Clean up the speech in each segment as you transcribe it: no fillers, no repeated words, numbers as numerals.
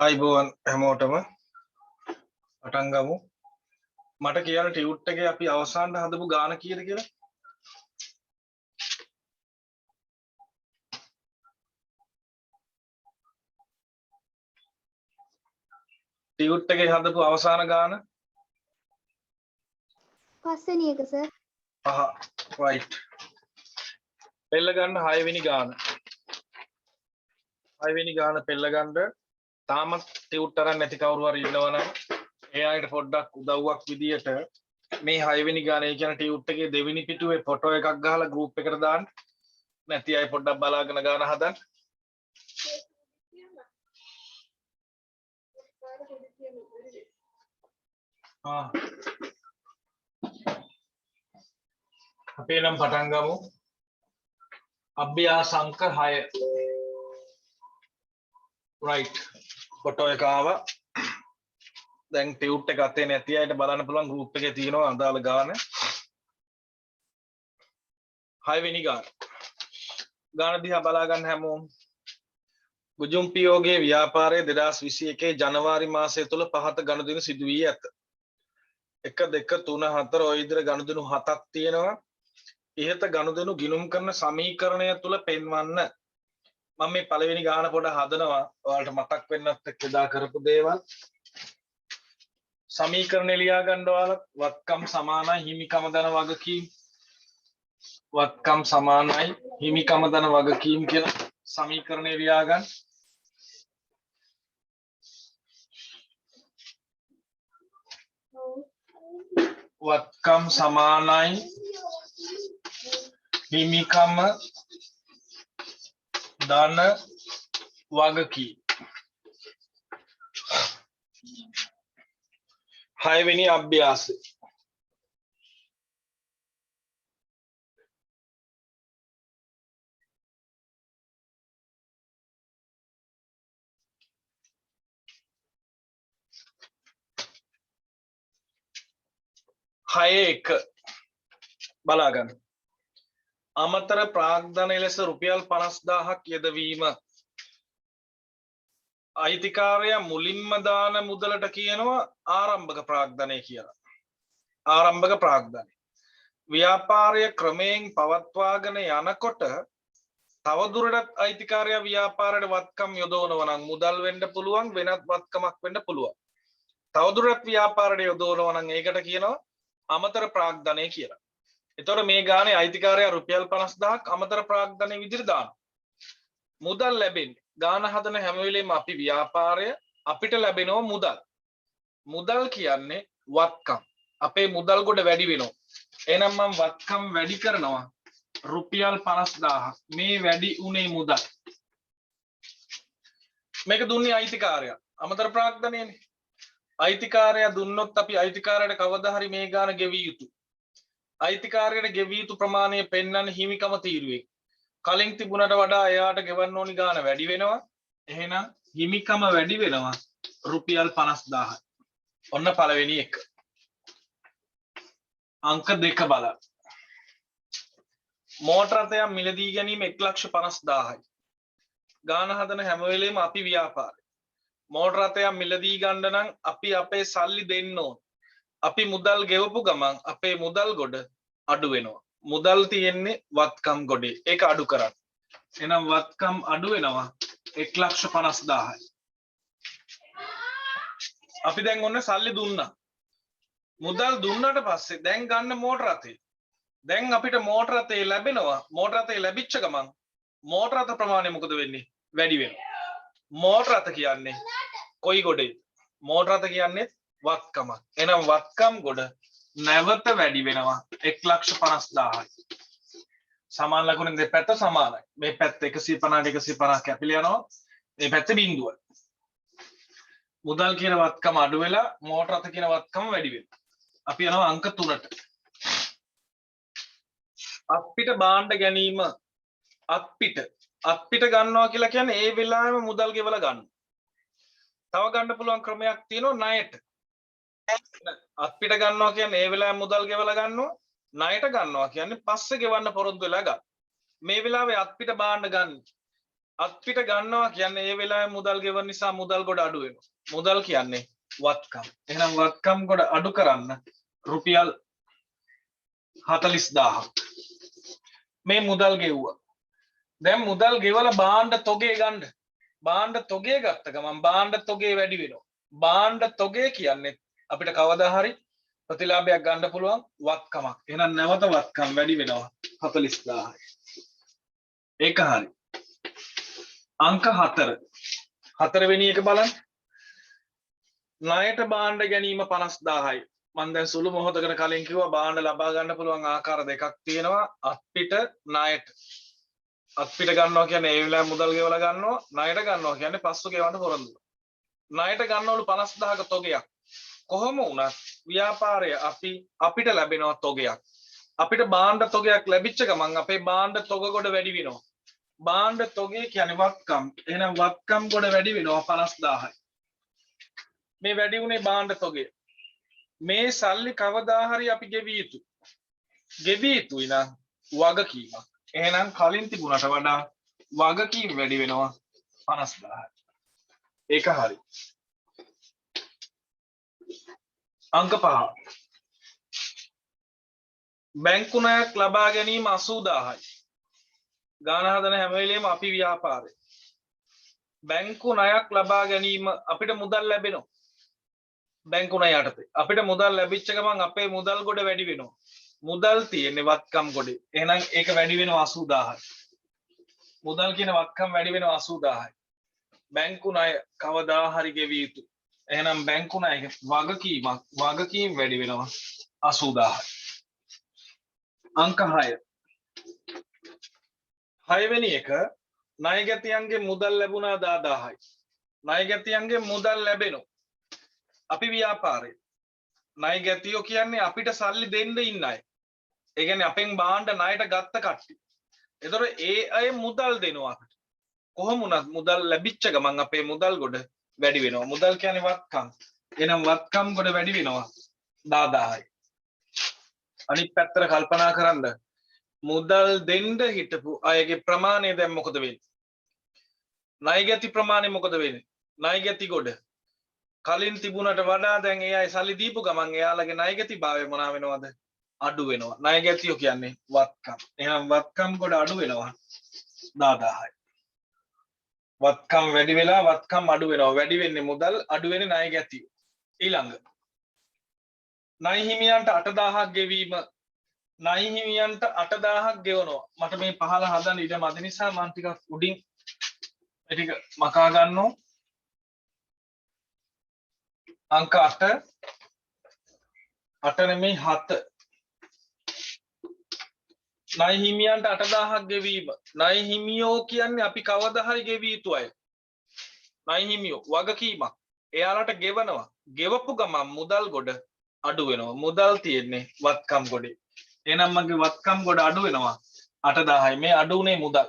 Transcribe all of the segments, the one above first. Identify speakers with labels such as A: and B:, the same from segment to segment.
A: අයිබෝවන් හැමෝටම පටන් ගමු. මට කියන්න ටියුට් එකේ අපි අවසානට හදපු ගාන කීයද කියලා? ටියුට් එකේ හදපු අවසාන ගාන?
B: පස්වෙනි එක සර්.
A: right. පෙළ ගන්න 6 වෙනි ගාන. 6 වෙනි ගාන පෙළ ගන්න තාමත් ටියුට් අරන් නැති කවුරු හරි ඉන්නවනම් ඒ අයට පොඩ්ඩක් උදව්වක් විදියට මේ 6 වෙනි ගානේ කියන ටියුට් එකේ දෙවෙනි පිටුවේ ෆොටෝ එකක් ගහලා ගෲප් එකට දාන්න. නැති අය පොඩ්ඩක් බලාගෙන ගාන හදන්න. අපේ නම් පටන් ගමු. අභ්‍යාසංක 6. right. ෆොටෝ එක ආවා. දැන් ටියුට් එක අතේ නැති අයට බලන්න පුළුවන් ගෲප් එකේ තියෙනවා අදාළ ගාන. 6 වෙනි ගාන. ගාන දිහා බලා ගන්න හැමෝම. ගුජුම්පියෝගේ ව්‍යාපාරයේ 2021 ජනවාරි මාසය තුල පහත ගනුදෙනු සිදු වී ඇත. 1 2 3 4 ඔය විදිහට ගනුදෙනු 7ක් තියෙනවා. ඉහත ගනුදෙනු ගිණුම් කරන සමීකරණය තුල පෙන්වන්න. මම මේ පළවෙනි ගාන පොඩ හදනවා. ඔයාලට මතක් වෙන්නත් එක්ක එදා කරපු දේවල්. සමීකරණය ලියා ගන්න ඔයාලා වත්කම් සමානයි හිමිකම ධන වගකීම්. වත්කම් සමානයි හිමිකම ධන වගකීම් කියලා සමීකරණය ලියා ගන්න. වත්කම් සමානයි හිමිකම ධන වගකීම්. 6 වෙනි අභ්‍යාසය. එක බලා ගන්න. අමතර ප්‍රාග්ධන ලෙස රුපියල් 50000ක් යෙදවීම. අයිතිකාරයා මුලින්ම දාන මුදලට කියනවා ආරම්භක ප්‍රාග්ධනය කියලා. ආරම්භක ප්‍රාග්ධනය. ව්‍යාපාරය ක්‍රමයෙන් පවත්වාගෙන යනකොට තවදුරටත් අයිතිකාරයා ව්‍යාපාරයට වත්කම් යොදවනවා නම් මුදල් වෙන්න පුළුවන් වෙනත් වත්කමක් වෙන්න පුළුවන්. තවදුරටත් ව්‍යාපාරයට යොදවනවා නම් ඒකට කියනවා අමතර ප්‍රාග්ධනය කියලා. එතකොට මේ ගානේ අයිතිකාරයා රුපියල් 50000ක් අමතර ප්‍රාග්ධනය විදිහට දානවා. මුදල් ලැබෙන්නේ ගාන හදන හැම වෙලෙම අපි ව්‍යාපාරය අපිට ලැබෙනවා මුදල්. මුදල් කියන්නේ වත්කම්. අපේ මුදල් කොට වැඩි වෙනවා. එහෙනම් මම වත්කම් වැඩි කරනවා රුපියල් 50000ක්. මේ වැඩි උනේ මුදල්. මේක දුන්නේ අයිතිකාරයා. අමතර ප්‍රාග්ධනයනේ. අයිතිකාරයා දුන්නොත් අපි අයිතිකාරයට කවදා හරි මේ ගාන ගෙවිය යුතුයි. අයිතිකාරයට ගෙවිය යුතු ප්‍රමාණය පෙන්වන්නේ හිමිකම තීරුවේ. කලින් තිබුණට වඩා එයාට ගෙවන්න ඕනි ගාන වැඩි වෙනවා. එහෙනම් හිමිකම වැඩි වෙනවා රුපියල් 50000යි. ඔන්න පළවෙනි එක. අංක 2 බලන්න. මෝටර රථයක් මිලදී ගැනීම 1,50,000යි. ගාන හදන හැම වෙලෙම අපි ව්‍යාපාරය. මෝටර රථයක් මිලදී ගන්න නම් අපි අපේ සල්ලි දෙන්න ඕන. අපි මුදල් ගෙවපු ගමන් අපේ මුදල් ගොඩ අඩු වෙනවා. මුදල් තියෙන්නේ වත්කම් ගොඩේ. ඒක අඩු කරන්න. එහෙනම් වත්කම් අඩු වෙනවා 1,50,000යි. අපි දැන් ඔන්න සල්ලි දුන්නා. මුදල් දුන්නාට පස්සේ දැන් ගන්න මෝටර රථේ. දැන් අපිට මෝටර රථේ ලැබෙනවා. මෝටර රථේ ලැබිච්ච ගමන් මෝටර රථ ප්‍රමාණය මොකද වෙන්නේ? වැඩි වෙනවා. මෝටර රථ කියන්නේ කොයි ගොඩේද? මෝටර රථ කියන්නේ වත්කමක්. එහෙනම් වත්කම් ගොඩ නැවත වැඩි වෙනවා 1,50,000යි. සමාන ලකුණෙන් දෙපැත්ත සමානයි. මේ පැත්ත 150ට 150 කැපිලා යනවා. මේ පැත්ත බිඳුව. මුදල් කියන වත්කම අඩු වෙලා මෝටර රථ කියන වත්කම වැඩි වෙනවා. අපි යනවා අංක 3ට. අපිට බාණ්ඩ ගැනීම අත්පිට ගන්නවා කියලා කියන්නේ ඒ වෙලාවෙම මුදල් ගෙවලා ගන්න. තව ගන්න පුළුවන් ක්‍රමයක් තියෙනවා ණයට. අත්පිට ගන්නවා කියන්නේ ඒ වෙලාවේ මුදල් ගෙවලා ගන්නවා. ණයට ගන්නවා කියන්නේ පස්සේ ගෙවන්න පොරොන්දු වෙලා ගන්න. මේ වෙලාවේ අත්පිට බාණ්ඩ ගන්න. අත්පිට ගන්නවා කියන්නේ ඒ වෙලාවේ මුදල් ගෙවන නිසා මුදල් ගොඩ අඩු වෙනවා. මුදල් කියන්නේ වත්කම්. එහෙනම් වත්කම් ගොඩ අඩු කරන්න රුපියල් 40000ක් මේ මුදල් ගෙව්වා. දැන් මුදල් ගෙවලා භාණ්ඩ තොගේ ගන්න. භාණ්ඩ තොගේ ගත්ත ගමන් භාණ්ඩ තොගේ වැඩි වෙනවා. භාණ්ඩ තොගේ කියන්නේ අපිට කවදා හරි ප්‍රතිලාභයක් ගන්න පුළුවන් වත්කමක්. එහෙනම් නැවත වත්කම් වැඩි වෙනවා 40000යි. ඒක හරි. අංක 4. 4 වෙනි එක බලන්න. ණයට භාණ්ඩ ගැනීම 50000යි. මම දැන් සුළු මොහොතකට කලින් කිව්වා භාණ්ඩ ලබා ගන්න පුළුවන් ආකාර දෙකක් තියෙනවා. අත්පිට ණයට. අත්පිට ගන්නවා කියන්නේ ඒ වෙලාවේ මුදල් ගෙවලා ගන්නවා. ණයට ගන්නවා කියන්නේ පස්සු ගෙවන්න පොරොන්දු. ණයට ගන්නවලු 50000ක තොගයක්. කොහොම වුණත් ව්‍යාපාරය අපිට ලැබෙනවා තොගයක්. අපිට භාණ්ඩ තොගයක් ලැබිච්ච ගමන් අපේ භාණ්ඩ තොග ගොඩ වැඩි වෙනවා. භාණ්ඩ තොගේ කියන්නේ වත්කම්. එහෙනම් වත්කම් ගොඩ වැඩි වෙනවා 50000යි. මේ වැඩි වුණේ භාණ්ඩ තොගේ. මේ සල්ලි කවදා හරි අපි ගෙවිය යුතුයි. ගෙවිය යුතුයි නම් වගකීමක්. එහෙනම් කලින් තිබුණට වඩා වගකීම් වැඩි වෙනවා 50000යි. ඒක හරි. අංක 5. බැංකු ණයක් ලබා ගැනීම 80000යි. ගාන හදන හැම වෙලේම අපි ව්‍යාපාරේ. බැංකු ණයක් ලබා ගැනීම අපිට මුදල් ලැබෙනවා. බැංකු ණය යටතේ අපිට මුදල් ලැබිච්ච ගමන් අපේ මුදල් ගොඩ වැඩි වෙනවා. මුදල් තියෙන්නේ වත්කම් ගොඩේ. එහෙනම් ඒක වැඩි වෙනවා 80000යි. මුදල් කියන වත්කම් වැඩි වෙනවා 80000යි. බැංකු ණය කවදා හරි ගෙවිය යුතුයි. එහෙනම් බැංකු ණය වගකීම් වැඩි වෙනවා 80000යි. අංක 6. 6 වෙනි එක ණයගැතියන්ගේ මුදල් ලැබුණා 10000යි. ණයගැතියන්ගේ මුදල් ලැබෙනවා. අපි ව්‍යාපාරේ. ණයගැතියෝ කියන්නේ අපිට සල්ලි දෙන්න ඉන්න අය. ඒ කියන්නේ අපෙන් භාණ්ඩ ණයට ගත්ත කට්ටිය. ඒතකොට ඒ අය මුදල් දෙනවා අපිට. කොහොම වුණත් මුදල් ලැබිච්ච ගමන් අපේ මුදල් ගොඩ වැඩි වෙනවා. මුදල් කියන්නේ වත්කම්. එහෙනම් වත්කම් ගොඩ වැඩි වෙනවා 10000යි. අනිත් පැත්තට කල්පනා කරන්න. මුදල් දෙන්න හිටපු අයගේ ප්‍රමාණය දැන් මොකද වෙන්නේ? ණයගැති ප්‍රමාණය මොකද වෙන්නේ? ණයගැති ගොඩ කලින් තිබුණට වඩා දැන් ඒ අය සල්ලි දීපු ගමන් එයාලගේ ණයගැති භාවය මොනවා වෙනවද? අඩු වෙනවා. ණයගැතියෝ කියන්නේ වත්කම්. එහෙනම් වත්කම් ගොඩ අඩු වෙනවා 10000යි. වත්කම් වැඩි වෙලා වත්කම් අඩු වෙනවා. වැඩි වෙන්නේ මුදල්, අඩු වෙන්නේ ණයගැතියෝ. ඊළඟ ණය හිමියන්ට 8000ක් ගෙවීම. ණය හිමියන්ට 8000ක් ගෙවනවා. මට මේ පහල හදන්න ඉඩ මදි නිසා මම ටිකක් උඩින් මේ ටික මකා ගන්නවා. අංක 8 නෙමෙයි 7. ණය හිමියන්ට 8000ක් ගෙවීම. ණය හිමියෝ කියන්නේ අපි කවදා හරි ගෙවිය යුතු අය. ණය හිමියෝ වගකීමක්. එයාලට ගෙවනවා. ගෙවපු ගමන් මුදල් ගොඩ අඩු වෙනවා. මුදල් තියෙන්නේ වත්කම් ගොඩේ. එහෙනම් මගේ වත්කම් ගොඩ අඩු වෙනවා 8000යි. මේ අඩු උනේ මුදල්.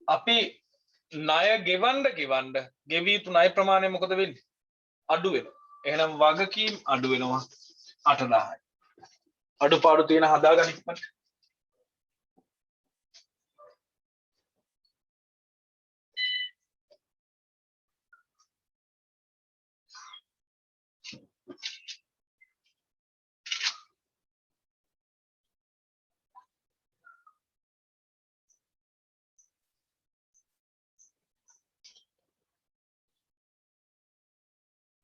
A: අපි ණය ගෙවන්න ගෙවිය යුතු ණය ප්‍රමාණය මොකද වෙන්නේ? අඩු වෙනවා. එහෙනම් වගකීම් අඩු වෙනවා 8000යි. අඩුපාඩු තියෙන හදාගන්න ඉක්මනට.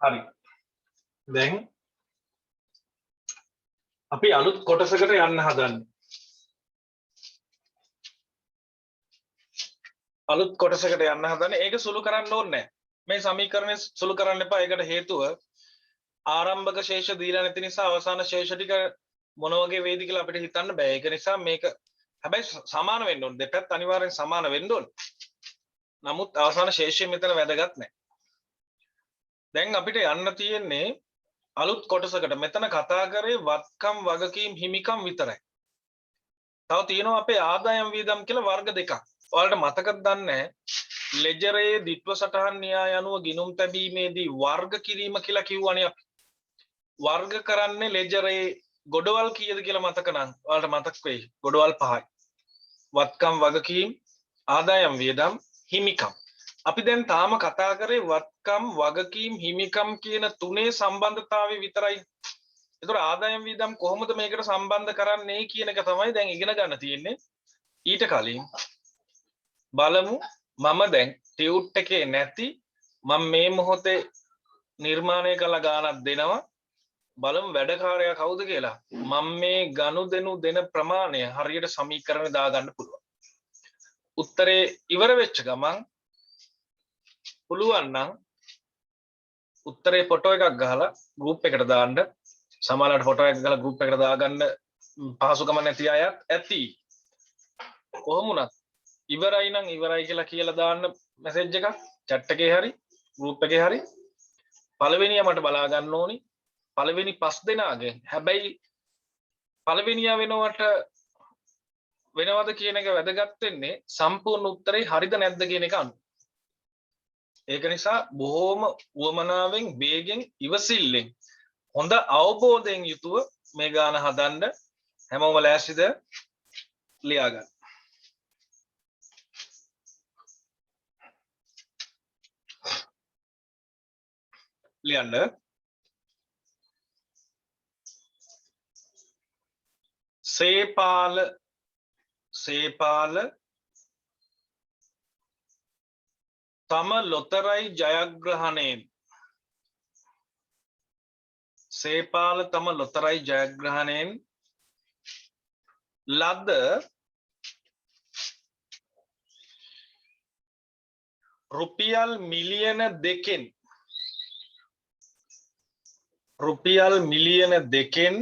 A: හරි. දැන් අපි අලුත් කොටසකට යන්න හදන්නේ. අලුත් කොටසකට යන්න හදන්නේ. ඒක සුළු කරන්න ඕනේ නැහැ. මේ සමීකරණය සුළු කරන්න එපා. ඒකට හේතුව ආරම්භක ශේෂ දීලා නැති නිසා අවසාන ශේෂ ටික මොන වගේ වේද කියලා අපිට හිතන්න බෑ. ඒක නිසා මේක හැබැයි සමාන වෙන්න ඕනේ. දෙපැත්ත අනිවාර්යෙන් සමාන වෙන්න ඕනේ. නමුත් අවසාන ශේෂය මෙතන වැදගත් නැහැ. දැන් අපිට යන්න තියෙන්නේ අලුත් කොටසකට. මෙතන කතා කරේ වත්කම් වගකීම් හිමිකම් විතරයි. තව තියෙනවා අපේ ආදායම් වියදම් කියලා වර්ග දෙකක්. ඔයාලට මතකද දන්නේ ලෙජරයේ දිට්ව සටහන් න්‍යාය අනුව ගිණුම් තැබීමේදී වර්ග කිරීම කියලා කිව්වනේ අපි. වර්ග කරන්නේ ලෙජරයේ ගොඩවල් කීයද කියලා මතක නම් ඔයාලට මතක් වෙයි. ගොඩවල් 5යි. වත්කම් වගකීම් ආදායම් වියදම් හිමිකම්. අපි දැන් තාම කතා කරේ වත්කම් වගකීම් හිමිකම් කියන තුනේ සම්බන්ධතාවය විතරයි. ඒතර ආදායම් වියදම් කොහොමද මේකට සම්බන්ධ කරන්නේ කියන එක තමයි දැන් ඉගෙන ගන්න තියෙන්නේ. ඊට කලින් බලමු මම දැන් ටියුට් එකේ නැති මම මේ මොහොතේ නිර්මාණය කළ ගානක් දෙනවා. බලමු වැඩකාරයා කවුද කියලා. මම මේ ගනුදෙනු දෙන ප්‍රමාණය හරියට සමීකරණ දාගන්න පුළුවන්. උත්තරේ ඉවර වෙච්ච ගමන් පුළුවන් නම් උත්තරේ ෆොටෝ එකක් ගහලා ගෲප් එකට දාන්න. සමහරවිට ෆොටෝ එකක් ගහලා ගෲප් එකට දාගන්න පහසුකම නැති අයත් ඇති. කොහොම වුණත් ඉවරයි නම් ඉවරයි කියලා දාන්න මැසේජ් එකක් chat එකේ හරි ගෲප් එකේ හරි. පළවෙනියා මට බලා ගන්න ඕනි. පළවෙනි 5 දෙනාගේ හැබැයි පළවෙනියා වෙනවද කියන එක වැදගත් වෙන්නේ සම්පූර්ණ උත්තරේ හරිද නැද්ද කියන එක අනුව. ඒක නිසා බොහොම උවමනාවෙන් වේගෙන් ඉවසිල්ලෙන් හොඳ අවබෝධයෙන් යුතුව මේ ගාන හදන්න. හැමෝම ලෑස්තිද? ලියා ගන්න. ලියන්න. සේපාල තම ලොතරැයි ජයග්‍රහණයෙන් සේපාල තම ලොතරැයි ජයග්‍රහණයෙන් ලද රුපියල් මිලියන 2කින්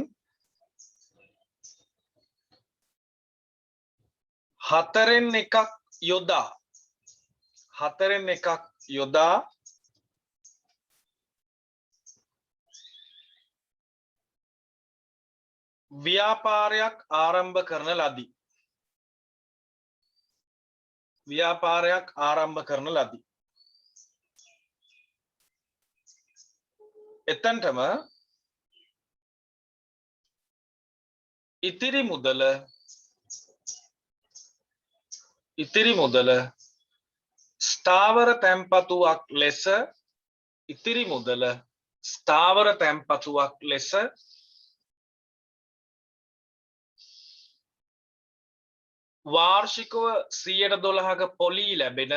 A: හතරෙන් එකක් යොදා ව්‍යාපාරයක් ආරම්භ කරන ලදී. එතනටම ඉතිරි මුදල ස්ථාවර තැන්පතුවක් ලෙස වාර්ෂිකව 112ක පොලී ලැබෙන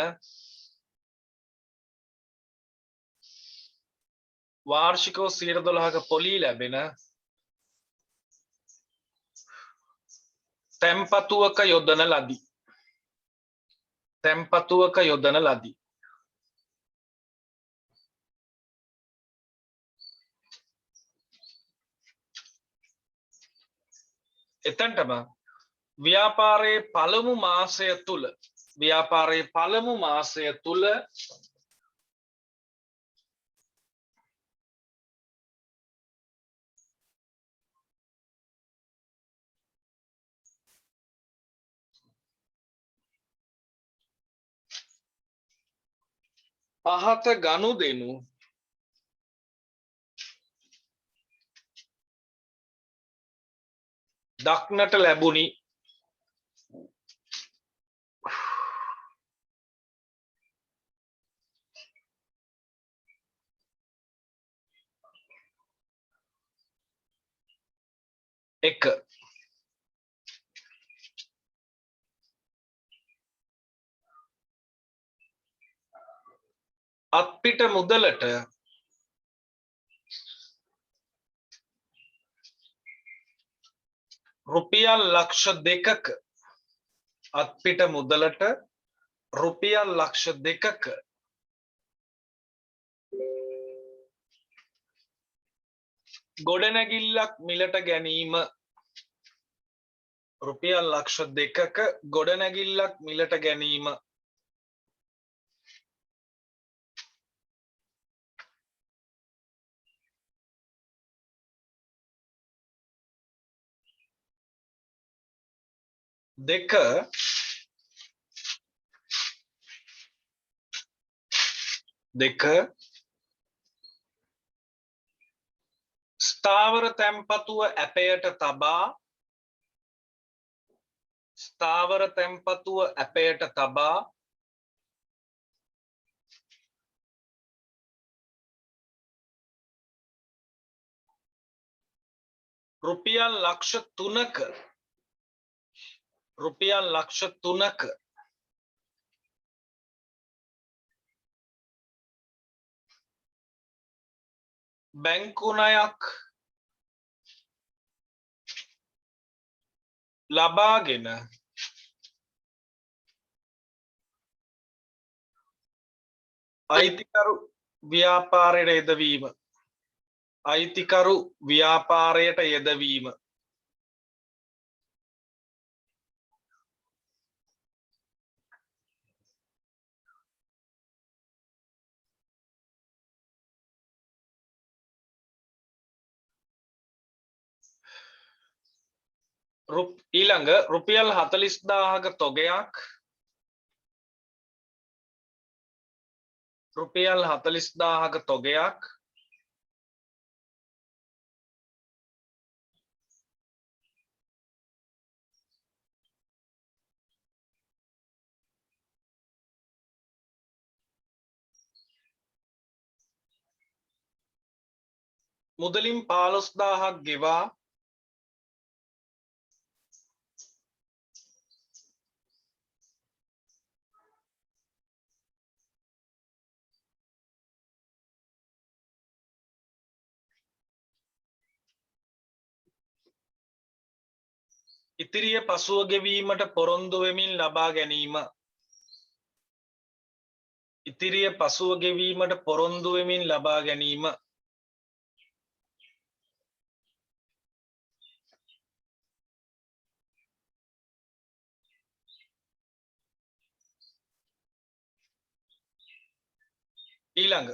A: තැන්පතුවක යොදන ලදී. එතනටම ව්‍යාපාරයේ පළමු මාසය තුල පහත ගනුදෙනු දක්නට ලැබුණි. එක අත්පිට මුදලට රුපියල් ලක්ෂ 2ක ගොඩනැගිල්ලක් මිලට ගැනීම. දෙක ස්ථාවර තැන්පතුව ඇපයට තබා ස්ථාවර තැන්පතුව ඇපයට තබා රුපියල් ලක්ෂ 3ක බැංකු ණයක් ලබාගෙන අයිතිකරු ව්‍යාපාරයට යෙදවීම ඊළඟ රුපියල් 40000ක තොගයක් මුදලින් 15000ක් ගෙවා ඉතිරිය පසුව ගෙවීමට පොරොන්දු වෙමින් ලබා ගැනීම ඊළඟ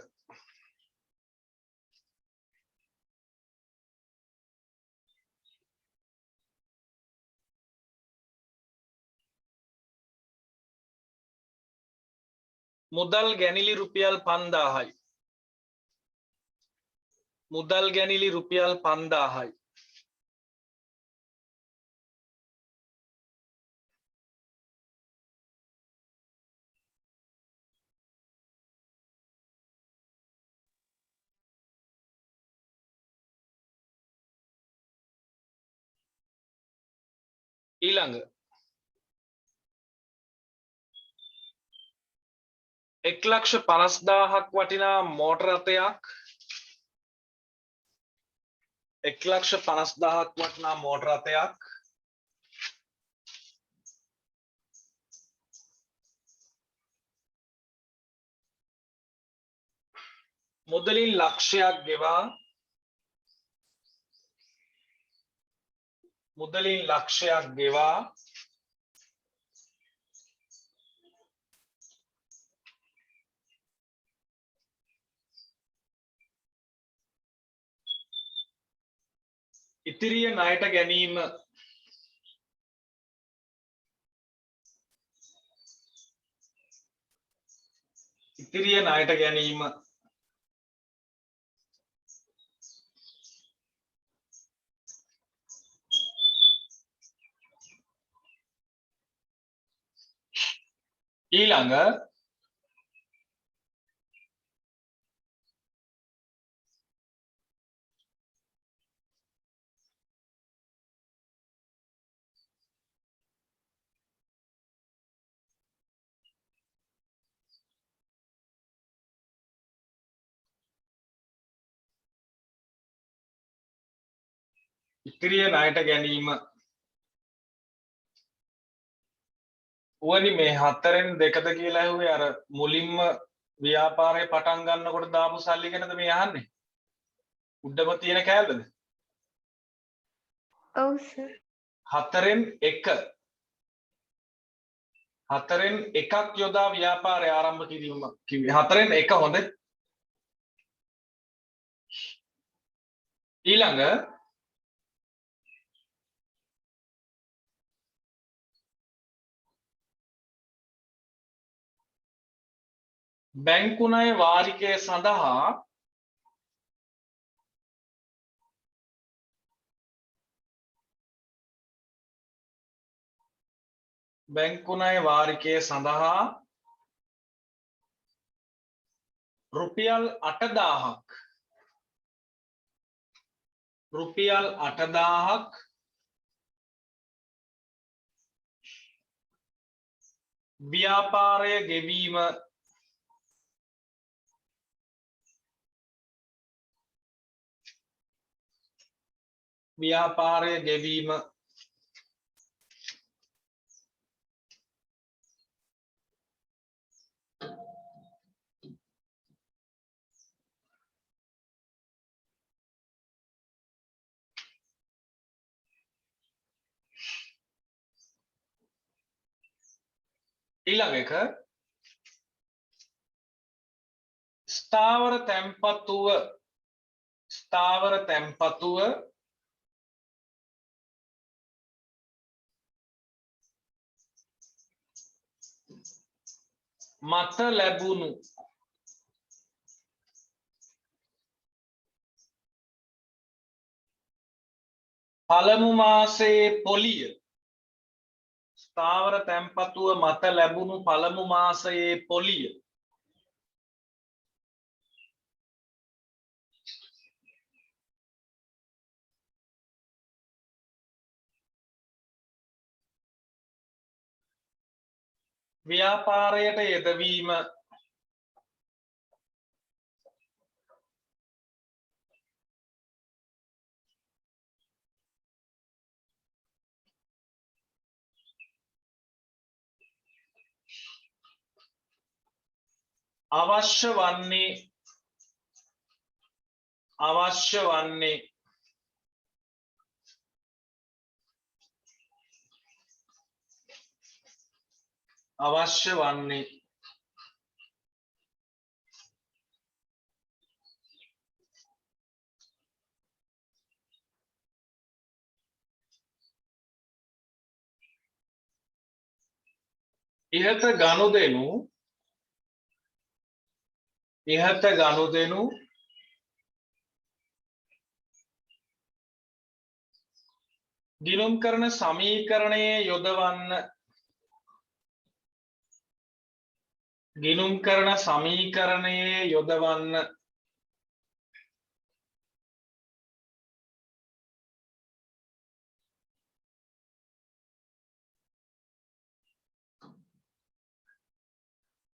A: මුදල් ගැනිලි රුපියල් 5000යි ඊළඟ 1,50,000ක් වටිනා මෝටර රථයක් මුදලින් ලක්ෂයක් ගෙවා ඉතිරිය ණයට ගැනීම ඊළඟ ඉතිරිය ණයට ගැනීම උවනි මේ 4න් 2ද කියලා ඇහුවේ අර මුලින්ම ව්‍යාපාරය පටන් ගන්නකොට දාපු සල්ලි ගැනද මේ අහන්නේ උඩම තියෙන කෑල්ලද
B: ඔව් සර්
A: 4න් 1ක් යොදා ව්‍යාපාරය ආරම්භ කිරීම කිව්වේ 4න් 1 හොඳ ඊළඟ බැංකු ණය වාරිකය සඳහා බැංකුණයි වාරිකයේ සඳහා රුපියල් 8000ක් ව්‍යාපාරය ගෙවීම ඊළඟ එක ස්ථාවර තැන්පතුව මත ලැබුණු පළමු මාසයේ පොලිය ස්ථාවර තැන්පතුව මත ලැබුණු පළමු මාසයේ පොලිය ව්‍යාපාරයට යෙදවීම අවශ්‍ය වන්නේ ඉහත ගනුදෙනු ගිණුම් කරන සමීකරණයේ යොදවන්න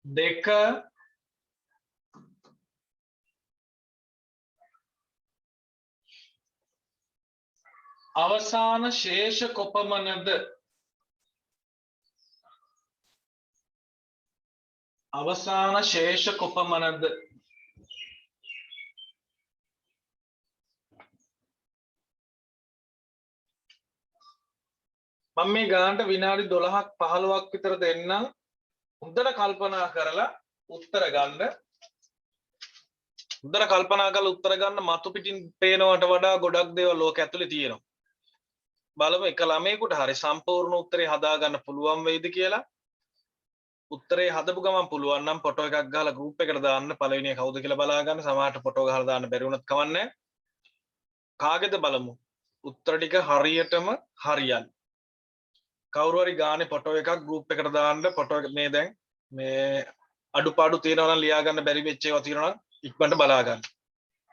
A: දෙක අවසාන ශේෂ කොපමණද මම මේ ගානට විනාඩි 12ක් 15ක් විතර දෙන්නම් හොඳට කල්පනා කරලා උත්තර ගන්න මතු පිටින් පේනවට වඩා ගොඩක් දේවල් ලෝක ඇතුලේ තියෙනවා බලමු එක ළමයෙකුට හරි සම්පූර්ණ උත්තරේ හදාගන්න පුළුවන් වෙයිද කියලා උත්තරේ හදපු ගමන් පුළුවන් නම් ෆොටෝ එකක් ගහලා ගෲප් එකට දාන්න පළවෙනි එක කවුද කියලා බලා ගන්න සමහරට ෆොටෝ ගහලා දාන්න බැරි වුණත් කවන්නේ කාගේද බලමු උත්තර ටික හරියටම හරියන්නේ කවුරු හරි ගානේ ෆොටෝ එකක් ගෲප් එකට දාන්න ෆොටෝ එක මේ දැන් මේ අඩුපාඩු තියෙනවා නම් ලියා ගන්න බැරි වෙච්ච ඒවා තියෙනවා නම් ඉක්මනට බලා ගන්න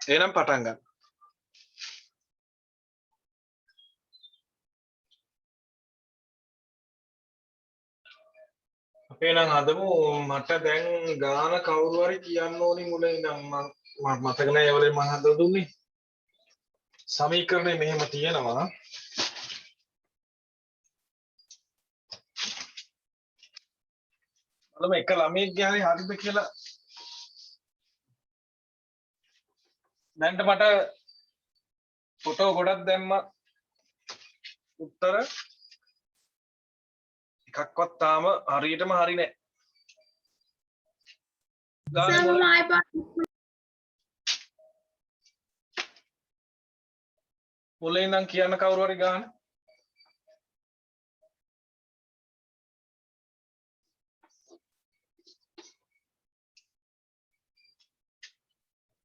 A: එහෙනම් පටන් ගන්න අපේ නම් හදමු මට දැන් ගාන කවුරු හරි කියන්න ඕනි මුලින් ඉඳන් මම මතක නැහැ ඒවලේ මම හදලා දුන්නේ සමීකරණය මෙහෙම තියෙනවා බලමු එක ළමයෙක්ගේ හරි හරිද කියලා දැන්ට මට ෆොටෝ ගොඩක් දැම්මා උත්තර එකක්වත් තාම හරියටම හරි නැහැ මුලින් ඉඳන් කියන්න කවුරු හරි ගාන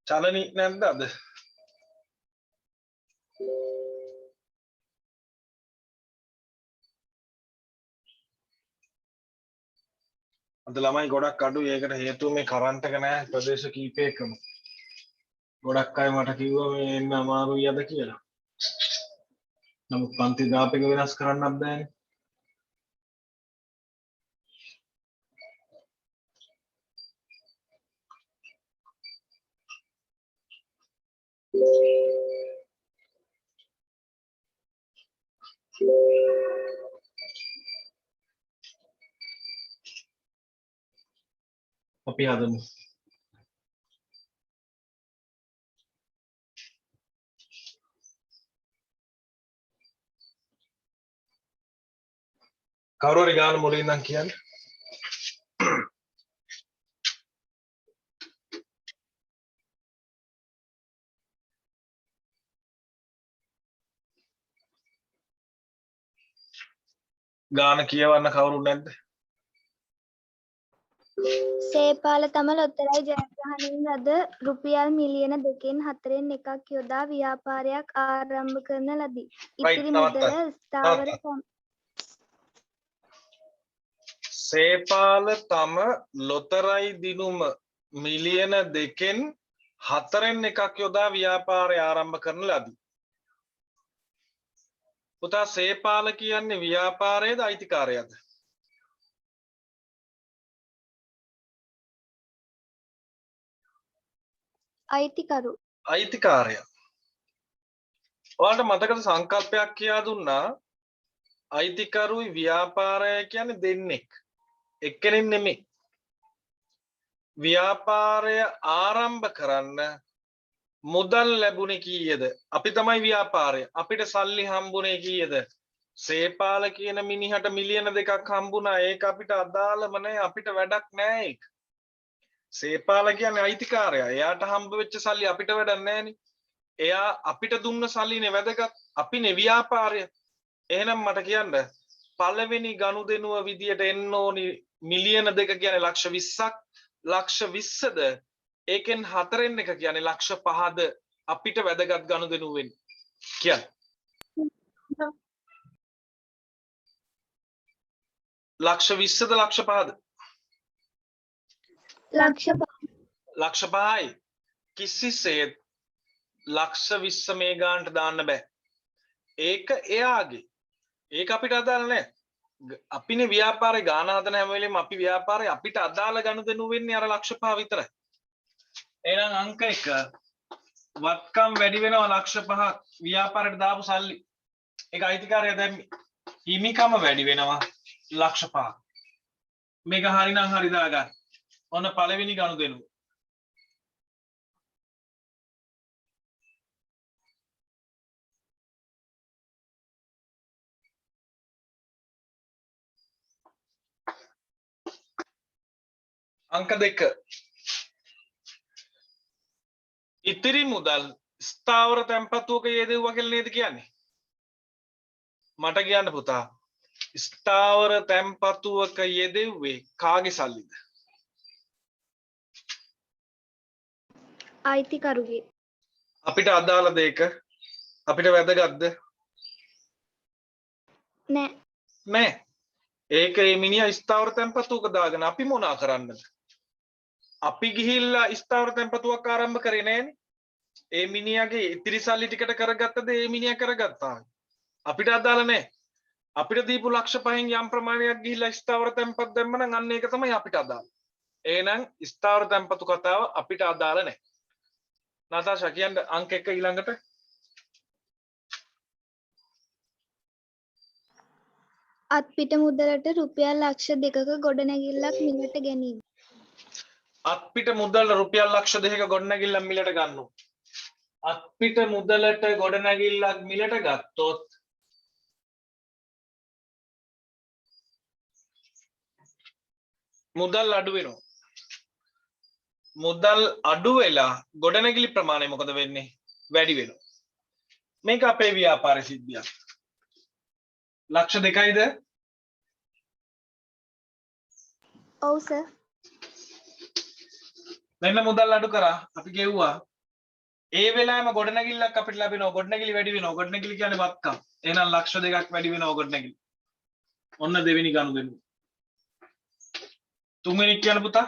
A: චලනි නැද්ද අද අද ළමයි ගොඩක් අඩුයි. ඒකට හේතුව මේ කරන්ට් එක නැහැ ප්‍රදේශ කීපයකම. ගොඩක් අය මට කිව්වා මේ එන්න අමාරුයි අද කියලා. නමුත් පන්ති දාපේක වෙනස් කරන්නත් බෑනේ. අපි හදමු. කවුරු හරි ගාන මුලින් ඉඳන් කියන්නේ. ගාන කියවන්න කවුරු නැද්ද?
B: සේපාල තම ලොතරැයි ජයග්‍රහණයෙන් අද රුපියල් මිලියන 2-4න් එකක් යොදා ව්‍යාපාරයක් ආරම්භ කරන ලදී. ඉතිරි මුදල ස්ථාවර
A: සේපාල තම ලොතරැයි දිනුම මිලියන 2න් 4න් එකක් යොදා ව්‍යාපාරය ආරම්භ කරන ලදී. පුතා සේපාල කියන්නේ ව්‍යාපාරයේද අයිතිකාරයද?
B: අයිතිකරු.
A: අයිතිකාරයා. ඔයාලට මතකද සංකල්පයක් කියා දුන්නා අයිතිකරුයි ව්‍යාපාරය කියන්නේ දෙන්නෙක්. එක්කෙනෙක් නෙමෙයි. ව්‍යාපාරය ආරම්භ කරන්න මුදල් ලැබුණේ කීයද? අපි තමයි ව්‍යාපාරය. අපිට සල්ලි හම්බුනේ කීයද? සේපාල කියන මිනිහට මිලියන 2ක් හම්බුණා. ඒක අපිට අදාළම නැහැ. අපිට වැඩක් නැහැ ඒක. සේපාල කියන්නේ අයිතිකාරයා. එයාට හම්බ වෙච්ච සල්ලි අපිට වැඩක් නැහැනේ. එයා අපිට දුන්න සල්ලිනේ වැදගත්. අපිනේ ව්‍යාපාරය. එහෙනම් මට කියන්න පළවෙනි ගනුදෙනුව විදියට එන්න ඕනි මිලියන 2 කියන්නේ ලක්ෂ 20ක්. ලක්ෂ 20ද ඒකෙන් 4න් එක කියන්නේ ලක්ෂ 5ද අපිට වැදගත් ගනුදෙනුව වෙන්නේ. කියන්නේ ලක්ෂ 20ද ලක්ෂ 5ද? ලක්ෂ 5යි. කිසිසේත් ලක්ෂ 20 මේ ගානට දාන්න බෑ. ඒක එයාගේ. ඒක අපිට අදාළ නැහැ. අපිනේ ව්‍යාපාරේ ගාන හදන හැම වෙලෙම අපි ව්‍යාපාරේ අපිට අදාළ ගනුදෙනු වෙන්නේ අර ලක්ෂ 5 විතරයි. එහෙනම් අංක 1 වත්කම් වැඩි වෙනවා ලක්ෂ 5ක් ව්‍යාපාරයට දාපු සල්ලි. ඒක අයිතිකාරය දැම්මේ. හිමිකම වැඩි වෙනවා ලක්ෂ 5ක්. මේක හරිනම් හරි දාගන්න. ඔන්න පළවෙනි ගනුදෙනුව. අංක 2 ඉතිරි මුදල් ස්ථාවර තැන්පතුවක යෙදුවා කියලා නේද කියන්නේ? මට කියන්න පුතා ස්ථාවර තැන්පතුවක යෙදුවේ කාගේ සල්ලිද?
B: අයිතිකරුගේ.
A: අපිට අදාළ දෙයක අපිට වැදගත්ද?
B: නෑ.
A: නෑ. ඒක මේ මිනිහා ස්ථාවර තැන්පතුවක දාගෙන අපි මොනා කරන්නද? අපි ගිහිල්ලා ස්ථාවර තැන්පතුවක් ආරම්භ කරේ නෑනේ. ඒ මිනිහාගේ ඉතිරි සල්ලි ටිකට කරගත්තද ඒ මිනිහා කරගත්තා. අපිට අදාළ නෑ. අපිට දීපු ලක්ෂ 5න් යම් ප්‍රමාණයක් ගිහිල්ලා ස්ථාවර තැන්පත් දැම්ම නම් අන්න ඒක තමයි අපිට අදාළ. එහෙනම් ස්ථාවර තැන්පතු කතාව අපිට අදාළ නෑ. නාතාෂා කියන්න අංක 1 ඊළඟට.
B: අත්පිට මුදලට රුපියල් ලක්ෂ 2ක ගොඩනැගිල්ලක් මිලට ගැනීම.
A: අත්පිට මුදල් රුපියල් ලක්ෂ 2ක ගොඩනැගිල්ලක් මිලට ගන්නවා. අත්පිට මුදලට ගොඩනැගිල්ලක් මිලට ගත්තොත් මුදල් අඩු වෙනවා. මුදල් අඩු වෙලා ගොඩනැගිලි ප්‍රමාණය මොකද වෙන්නේ? වැඩි වෙනවා. මේක අපේ ව්‍යාපාර සිද්ධියක්. ලක්ෂ 2යිද?
B: ඔව් සර්.
A: මෙන්න මුදල් අඩු කරා අපි ගෙව්වා. ඒ වෙලාවෙම ගොඩනැගිල්ලක් අපිට ලැබෙනවා. ගොඩනැගිලි වැඩි වෙනවා. ගොඩනැගිලි කියන්නේ වත්කම්. එහෙනම් ලක්ෂ 2ක් වැඩි වෙනවා ගොඩනැගිලි. ඔන්න දෙවෙනි ගනුදෙනුව. තුන්වෙනි කියන පුතා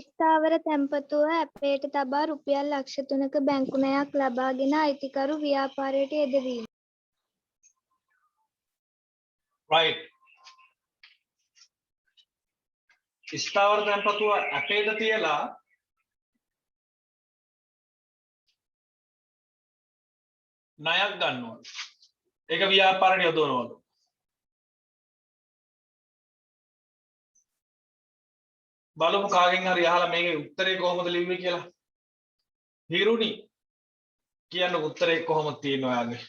B: ස්ථාවර තැන්පතුව ඇපයට තබා රුපියල් ලක්ෂ 3ක බැංකු ණයක් ලබාගෙන අයිතිකරු ව්‍යාපාරයට යෙදවීම.
A: right ස්ථාවර තැන්පතුව අපේට තියලා ණයක් ගන්නවා. ඒක ව්‍යාපාරයට යොදවනවලු. බලමු කාගෙන් හරි අහලා මේකේ උත්තරේ කොහොමද ලිව්වේ කියලා. හිරුනි කියන්න උත්තරේ කොහොමද තියෙන්නේ ඔයාගේ?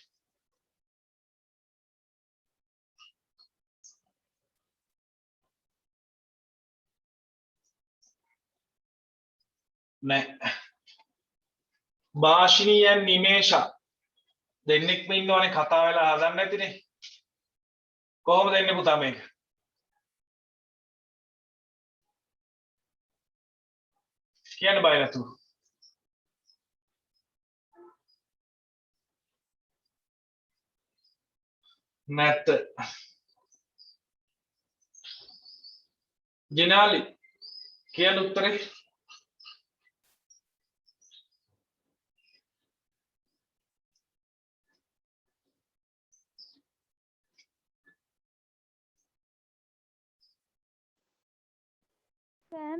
A: නෑ. භාෂිනී and නිමේෂා දෙන්නෙක්ම ඉන්නවනේ කතා වෙලා හදන්න නැතිනේ. කොහොමද එන්නේ පුතා මේක? කියන්න බය නැතුව. නැත්. ජිනාලි කියන්න උත්තරේ.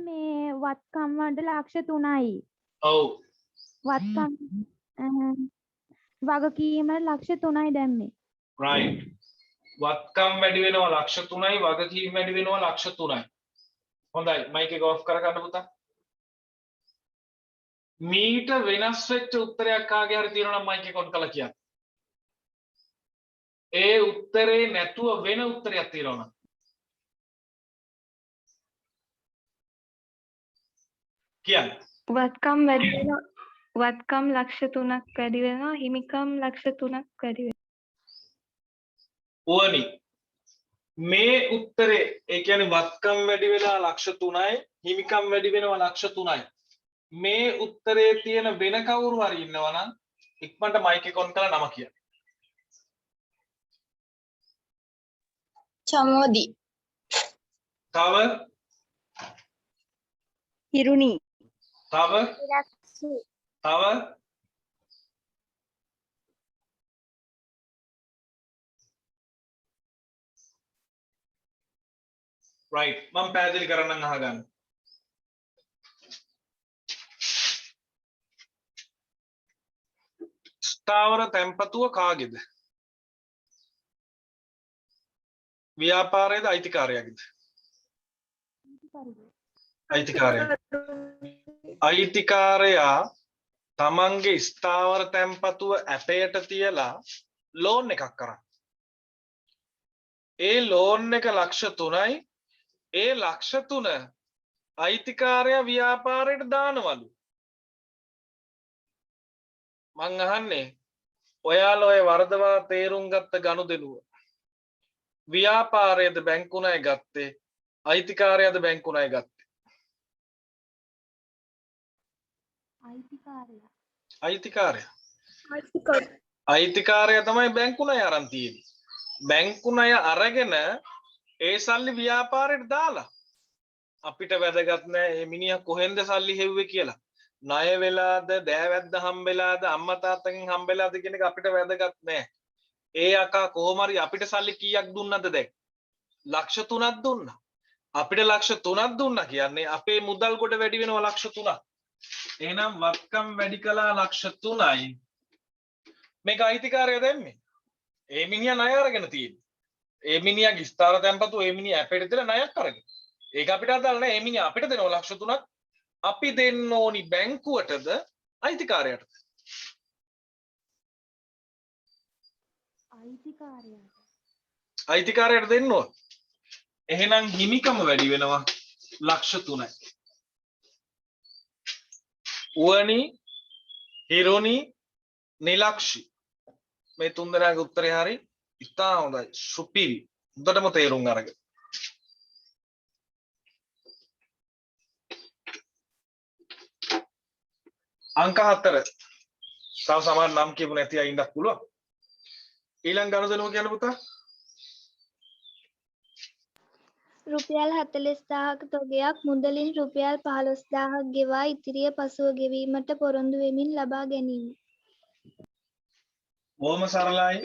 C: මේ වත්කම් වලට ලක්ෂ 3යි.
A: ඔව්.
C: වත්කම් වගකීම ලක්ෂ 3යි දැම්මේ.
A: right වත්කම් වැඩි වෙනවා ලක්ෂ 3යි වගකීම් වැඩි වෙනවා ලක්ෂ 3යි. හොඳයි මයික් එක ඔෆ් කරගන්න පුතා. මීට වෙනස් වෙච්ච උත්තරයක් කාගේ හරි තියෙනවා නම් මයික් එක ඔන් කරලා කියන්න. ඒ උත්තරේ නැතුව වෙන උත්තරයක් තියෙනවා නම් කියන්න.
D: වත්කම් වැඩි වෙනවා. වත්කම් ලක්ෂ 3ක් වැඩි වෙනවා. හිමිකම් ලක්ෂ 3ක් වැඩි වෙනවා.
A: ඕනි මේ උත්තරේ ඒ කියන්නේ වත්කම් වැඩි වෙලා ලක්ෂ 3යි හිමිකම් වැඩි වෙනවා ලක්ෂ 3යි. මේ උත්තරේ තියෙන වෙන කවුරු හරි ඉන්නවා නම් ඉක්මනට මයික් එක ඔන් කරලා නම කියන්න.
E: චමෝදි
A: තව
E: හිරුනි
A: තව තව right මම පැහැදිලි කරන්නම් අහගන්න. ස්ථාවර තැන්පතුව කාගේද? ව්‍යාපාරයේද අයිතිකාරයාගේද? අයිතිකාරයා. අයිතිකාරයා තමන්ගේ ස්ථාවර තැන්පතුව ඇපයට තියලා ලෝන් එකක් කරා. ඒ ලෝන් එක ලක්ෂ 3යි. ඒ ලක්ෂ 3 අයිතිකාරයා ව්‍යාපාරයට දානවලු. මං අහන්නේ ඔයාලා ඔය වරදවා තේරුම් ගත්ත ගනුදෙනුව ව්‍යාපාරයේද බැංකු ණය ගත්තේ අයිතිකාරයාද බැංකු ණය ගත්තේ?
C: අයිතිකාරයා.
A: අයිතිකාරයා. අයිතිකාරයා තමයි බැංකු ණය අරන් තියෙන්නේ. බැංකු ණය අරගෙන ඒ සල්ලි ව්‍යාපාරයට දාලා අපිට වැදගත් නෑ මේ මිනිහා කොහෙන්ද සල්ලි හෙව්වේ කියලා. ණය වෙලාද දෑවැද්ද හම්බෙලාද අම්මා තාත්තගෙන් හම්බෙලාද කියන එක අපිට වැදගත් නෑ. ඒ අකා කොහොම හරි අපිට සල්ලි කීයක් දුන්නද දැන්? ලක්ෂ 3ක් දුන්නා. අපිට ලක්ෂ 3ක් දුන්නා කියන්නේ අපේ මුදල් කොට වැඩි වෙනවා ලක්ෂ 3ක්. එහෙනම් වත්කම් වැඩි කළා ලක්ෂ 3යි. මේක අයිතිකාරයා දැම්මේ. ඒ මිනිහා ණය අරගෙන තියෙන්නේ. ඒ මිනිහාගේ ස්ථාවර තැන්පතුව ඒ මිනිහා අපිට දෙන ණයක් අරගෙන. ඒක අපිට අදාළ නැහැ. ඒ මිනිහා අපිට දෙනවා ලක්ෂ 3ක්. අපි දෙන්න ඕනි බැංකුවටද අයිතිකාරයටද?
C: අයිතිකාරයාට.
A: අයිතිකාරයට දෙන්න ඕන. එහෙනම් හිමිකම වැඩි වෙනවා ලක්ෂ 3යි. උවනි හිරුනි නිලක්ෂි මේ තුන් දෙනාගේ උත්තරේ හරි. ඉතා හොඳයි. සුපිරි. හොඳටම තේරුම් අරගෙන. අංක 4. තව සමහර නම් කියපු නැති අය ඉන්නත් පුළුවන්. ඊළඟ ගනුදෙනුව කියන්න පුතා.
B: රුපියල් 40000ක තොගයක් මුදලින් රුපියල් 15000ක් ගෙවා ඉතිරිය පසුව ගෙවීමට පොරොන්දු වෙමින් ලබා ගැනීම.
A: බොහොම සරලයි.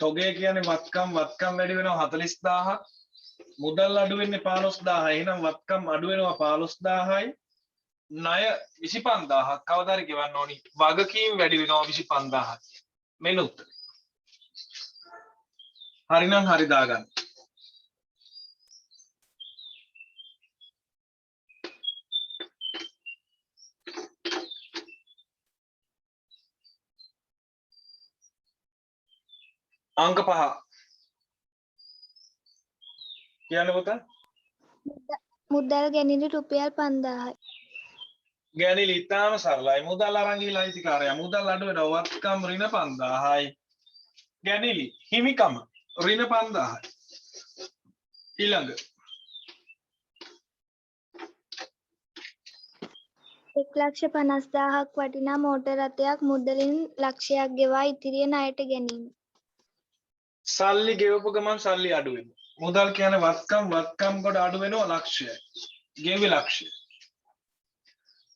A: තොගේ කියන්නේ වත්කම් වැඩි වෙනවා 40000ක්. මුදල් අඩු වෙන්නේ 15000. එහෙනම් වත්කම් අඩු වෙනවා 15000යි. ණය 25000ක් කවදා හරි ගෙවන්න ඕනි. වගකීම් වැඩි වෙනවා 25000ක්. මෙන්න උත්තර. හරිනම් හරි දාගන්න. අංක 5 කියන්න පුතා.
B: මුදල් ගැනිලි රුපියල් 5000යි.
A: ගැනිලි ඉතාම සරලයි. මුදල් අරන් ගිහලා අයිතිකාරයා මුදල් අඩු වෙනවා වත්කම් ඍණ 5000යි. ගැනිලි හිමිකම ඍණ 5000යි. ඊළඟ
B: 1,50,000ක් වටිනා මෝටර් රථයක් මුදලින් ලක්ෂයක් ගෙවා ඉතිරිය ණයට ගැනීම.
A: සල්ලි ගෙවපු ගමන් සල්ලි අඩු වෙනවා. මුදල් කියන්නේ වත්කම් කොට අඩු වෙනවා ලක්ෂයයි. ගෙවි ලක්ෂය.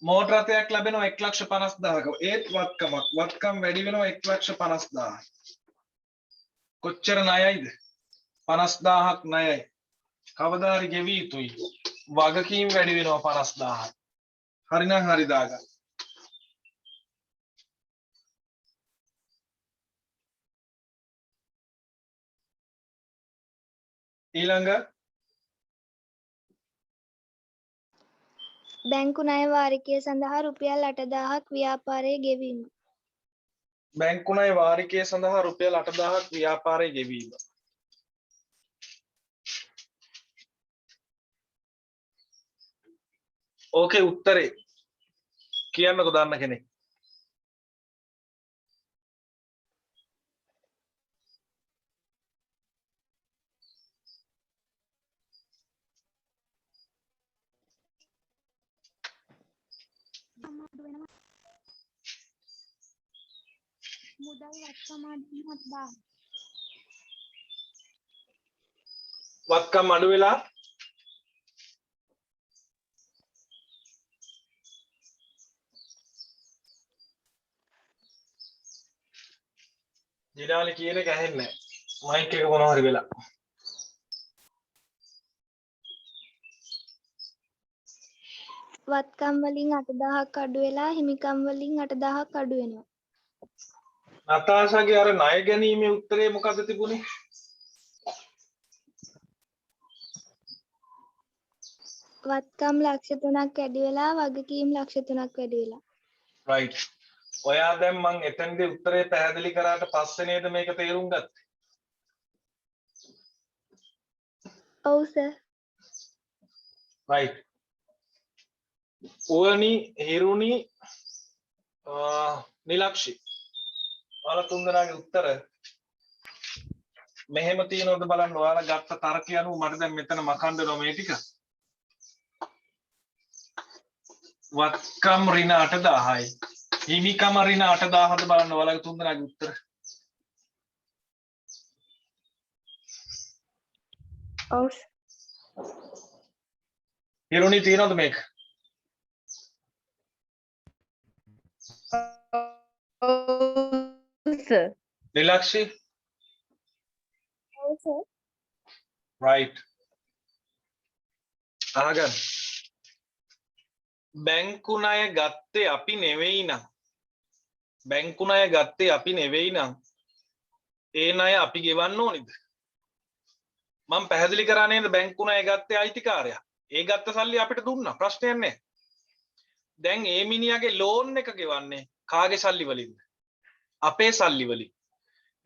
A: මෝටර් රථයක් ලැබෙනවා 1,50,000ක. ඒත් වත්කම් වැඩි වෙනවා 1,50,000. කොච්චර ණයයිද? 50,000ක් ණයයි. කවදා හරි ගෙවි යුතුයි. වගකීම් වැඩි වෙනවා 50,000ක්. හරිනම් හරි දාගන්න. ඊළඟ
B: බැංකු ණය වාරිකය සඳහා රුපියල් 8,000ක් ව්‍යාපාරයේ ගෙවීම.
A: බැංකු ණය වාරිකය සඳහා රුපියල් 8,000ක් ව්‍යාපාරයේ ගෙවීම. ඕකේ උත්තරේ කියන්නකෝ දන්න කෙනෙක්.
C: මුදල් වත්කම් අඩු 7,000.
A: වත්කම් අඩු වෙලා දිනාලි කියන එක ඇහෙන්නේ නැහැ. මයික් එක මොනවා හරි වෙලා.
B: වත්කම් වලින් 8,000ක් අඩු වෙලා හිමිකම් වලින් 8,000ක් අඩු වෙනවා.
A: නතාෂාගේ අර ණය ගැනීමේ උත්තරේ මොකද්ද තිබුණේ?
B: වත්කම් ලක්ෂ 3ක් වැඩි වෙලා වගකීම් ලක්ෂ 3ක් වැඩි වෙලා.
A: රයිට්. ඔයා දැන් මං එතනදී උත්තරේ පැහැදිලි කරාට පස්සේ නේද මේක තේරුම් ගත්තේ?
B: ඔව් සර්.
A: රයිට්. ඕනි හිරුනි නිලක්ෂි. ඔයාලා තුන්දෙනාගේ උත්තර මෙහෙම තියෙනවද බලන්න. ඔයාලා ගත්ත තර්කය අනුව මට දැන් මෙතන මකන්න දෙනවා මේ ටික. වත්කම් ඍණ 8,000යි. හිමිකම ඍණ 8,000ද බලන්න ඔයාලගේ තුන්දෙනාගේ උත්තර.
D: ඔව්
A: හිරුනි තියෙනවද මේක?
D: සර්.
A: නිලක්ෂි
B: ඔව් සර්.
A: රයිට්. අහගන්න. බැංකු ණය ගත්තේ අපි නෙවෙයි නම් ඒ ණය අපි ගෙවන්න ඕනිද? මම පැහැදිලි කරා නේද බැංකු ණය ගත්තේ අයිතිකාරයා. ඒ ගත්ත සල්ලි අපිට දුන්නා. ප්‍රශ්නයක් නැහැ. දැන් ඒ මිනිහාගේ ලෝන් එක ගෙවන්නේ කාගේ සල්ලි වලින්ද? අපේ සල්ලි වලින්.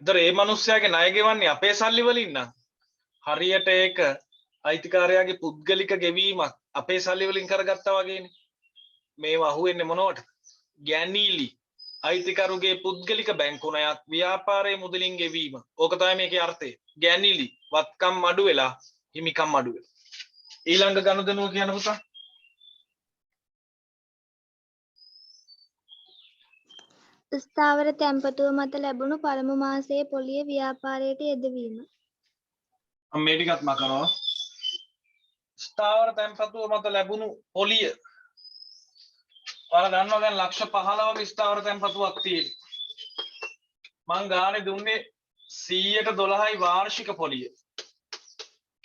A: ඒතර ඒ මිනිස්යාගේ ණය ගෙවන්නේ අපේ සල්ලි වලින් නම් හරියට ඒක අයිතිකාරයාගේ පුද්ගලික ගෙවීමක් අපේ සල්ලි වලින් කරගත්තා වගේනේ. මේව අහුවෙන්නේ මොනවට? ගැනීලි. අයිතිකරුගේ පුද්ගලික බැංකු ණයක් ව්‍යාපාරයේ මුදලින් ගෙවීම. ඕක තමයි මේකේ අර්ථය. ගැනීලි වත්කම් අඩු වෙලා හිමිකම් අඩු වෙලා. ඊළඟ ගනුදෙනුව කියන පුතා.
B: ස්ථාවර තැන්පතුව මත ලැබුණු පළමු මාසයේ පොලිය ව්‍යාපාරයට යෙදවීම.
A: මම මේ ටිකත් මකනවා. ස්ථාවර තැන්පතුව මත ලැබුණු පොලිය ඔයාලා දන්නවා දැන් ලක්ෂ 15ක ස්ථාවර තැන්පතුවක් තියෙනවා. මං ගානේ දුන්නේ 112යි වාර්ෂික පොලිය.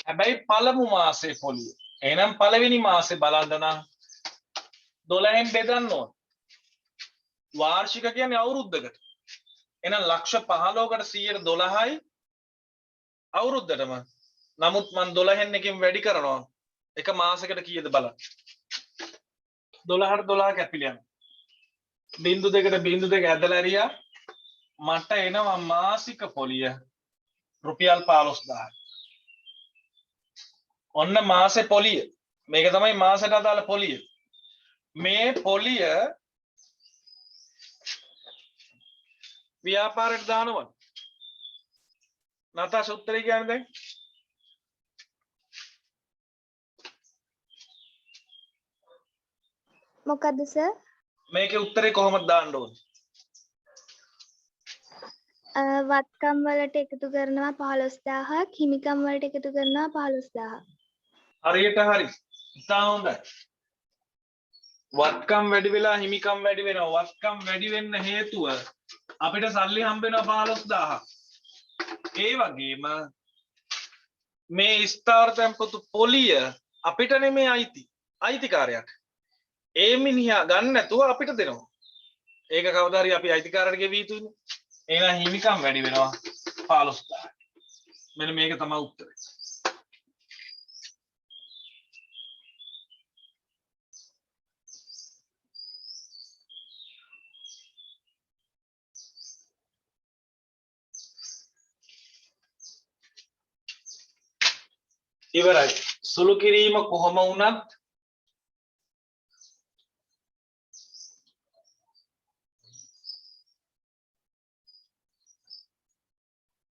A: හැබැයි පළමු මාසේ පොලිය. එහෙනම් පළවෙනි මාසේ බලන්න නම් 12න් බෙදන්න ඕන. වාර්ෂික කියන්නේ අවුරුද්දකට. එහෙනම් ලක්ෂ 15කට 112යි අවුරුද්දටම. නමුත් මං 12න් එකෙන් වැඩි කරනවා. එක මාසයකට කීයද බලන්න. 12ට 12 කැපිලා යනවා. බිංදු දෙකට බිංදු දෙක ඇදලා ඇරියා මට එනවා මාසික පොලිය රුපියල් 15000. ඔන්න මාසේ පොලිය. මේක තමයි මාසෙට අදාළ පොලිය. මේ පොලිය ව්‍යාපාරයට දානවා. නතාෂ උත්තරේ කියන්නේ දැන්
B: මොකද්ද සර්?
A: මේකේ උත්තරේ කොහොමද දාන්න ඕනේ?
B: වත්කම් වලට එකතු කරනවා 15000ක්, හිමිකම් වලට එකතු කරනවා 15000ක්.
A: හරියට හරි. ඉතා හොඳයි. වත්කම් වැඩි වෙලා හිමිකම් වැඩි වෙනවා. වත්කම් වැඩි වෙන්න හේතුව අපිට සල්ලි හම්බ වෙනවා 15000ක්. ඒ වගේම මේ ස්ථාවර තැන්පතු පොලිය අපිට නෙමෙයි අයිතිකාරයක්. ඒ මිනිහා ගන්න නැතුව අපිට දෙනවා. ඒක කවදා හරි අපි අයිතිකාරයට ගෙවී යුතුනේ. එහෙනම් හිමිකම් වැඩි වෙනවා 15000. මෙන්න මේක තමයි උත්තරේ. ඉවරයි. සුළු කිරීම කොහොම වුණත්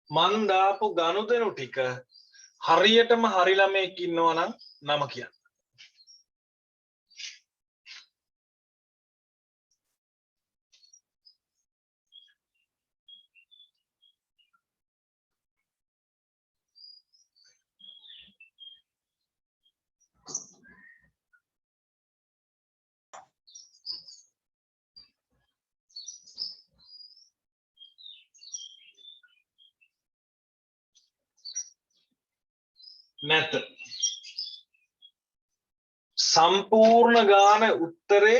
A: මන් දාපු ගනුදෙනු ටික හරියටම හරි ළමෙක් ඉන්නවා නම් නම කියන්න. නැත. සම්පූර්ණ ගාන උත්තරේ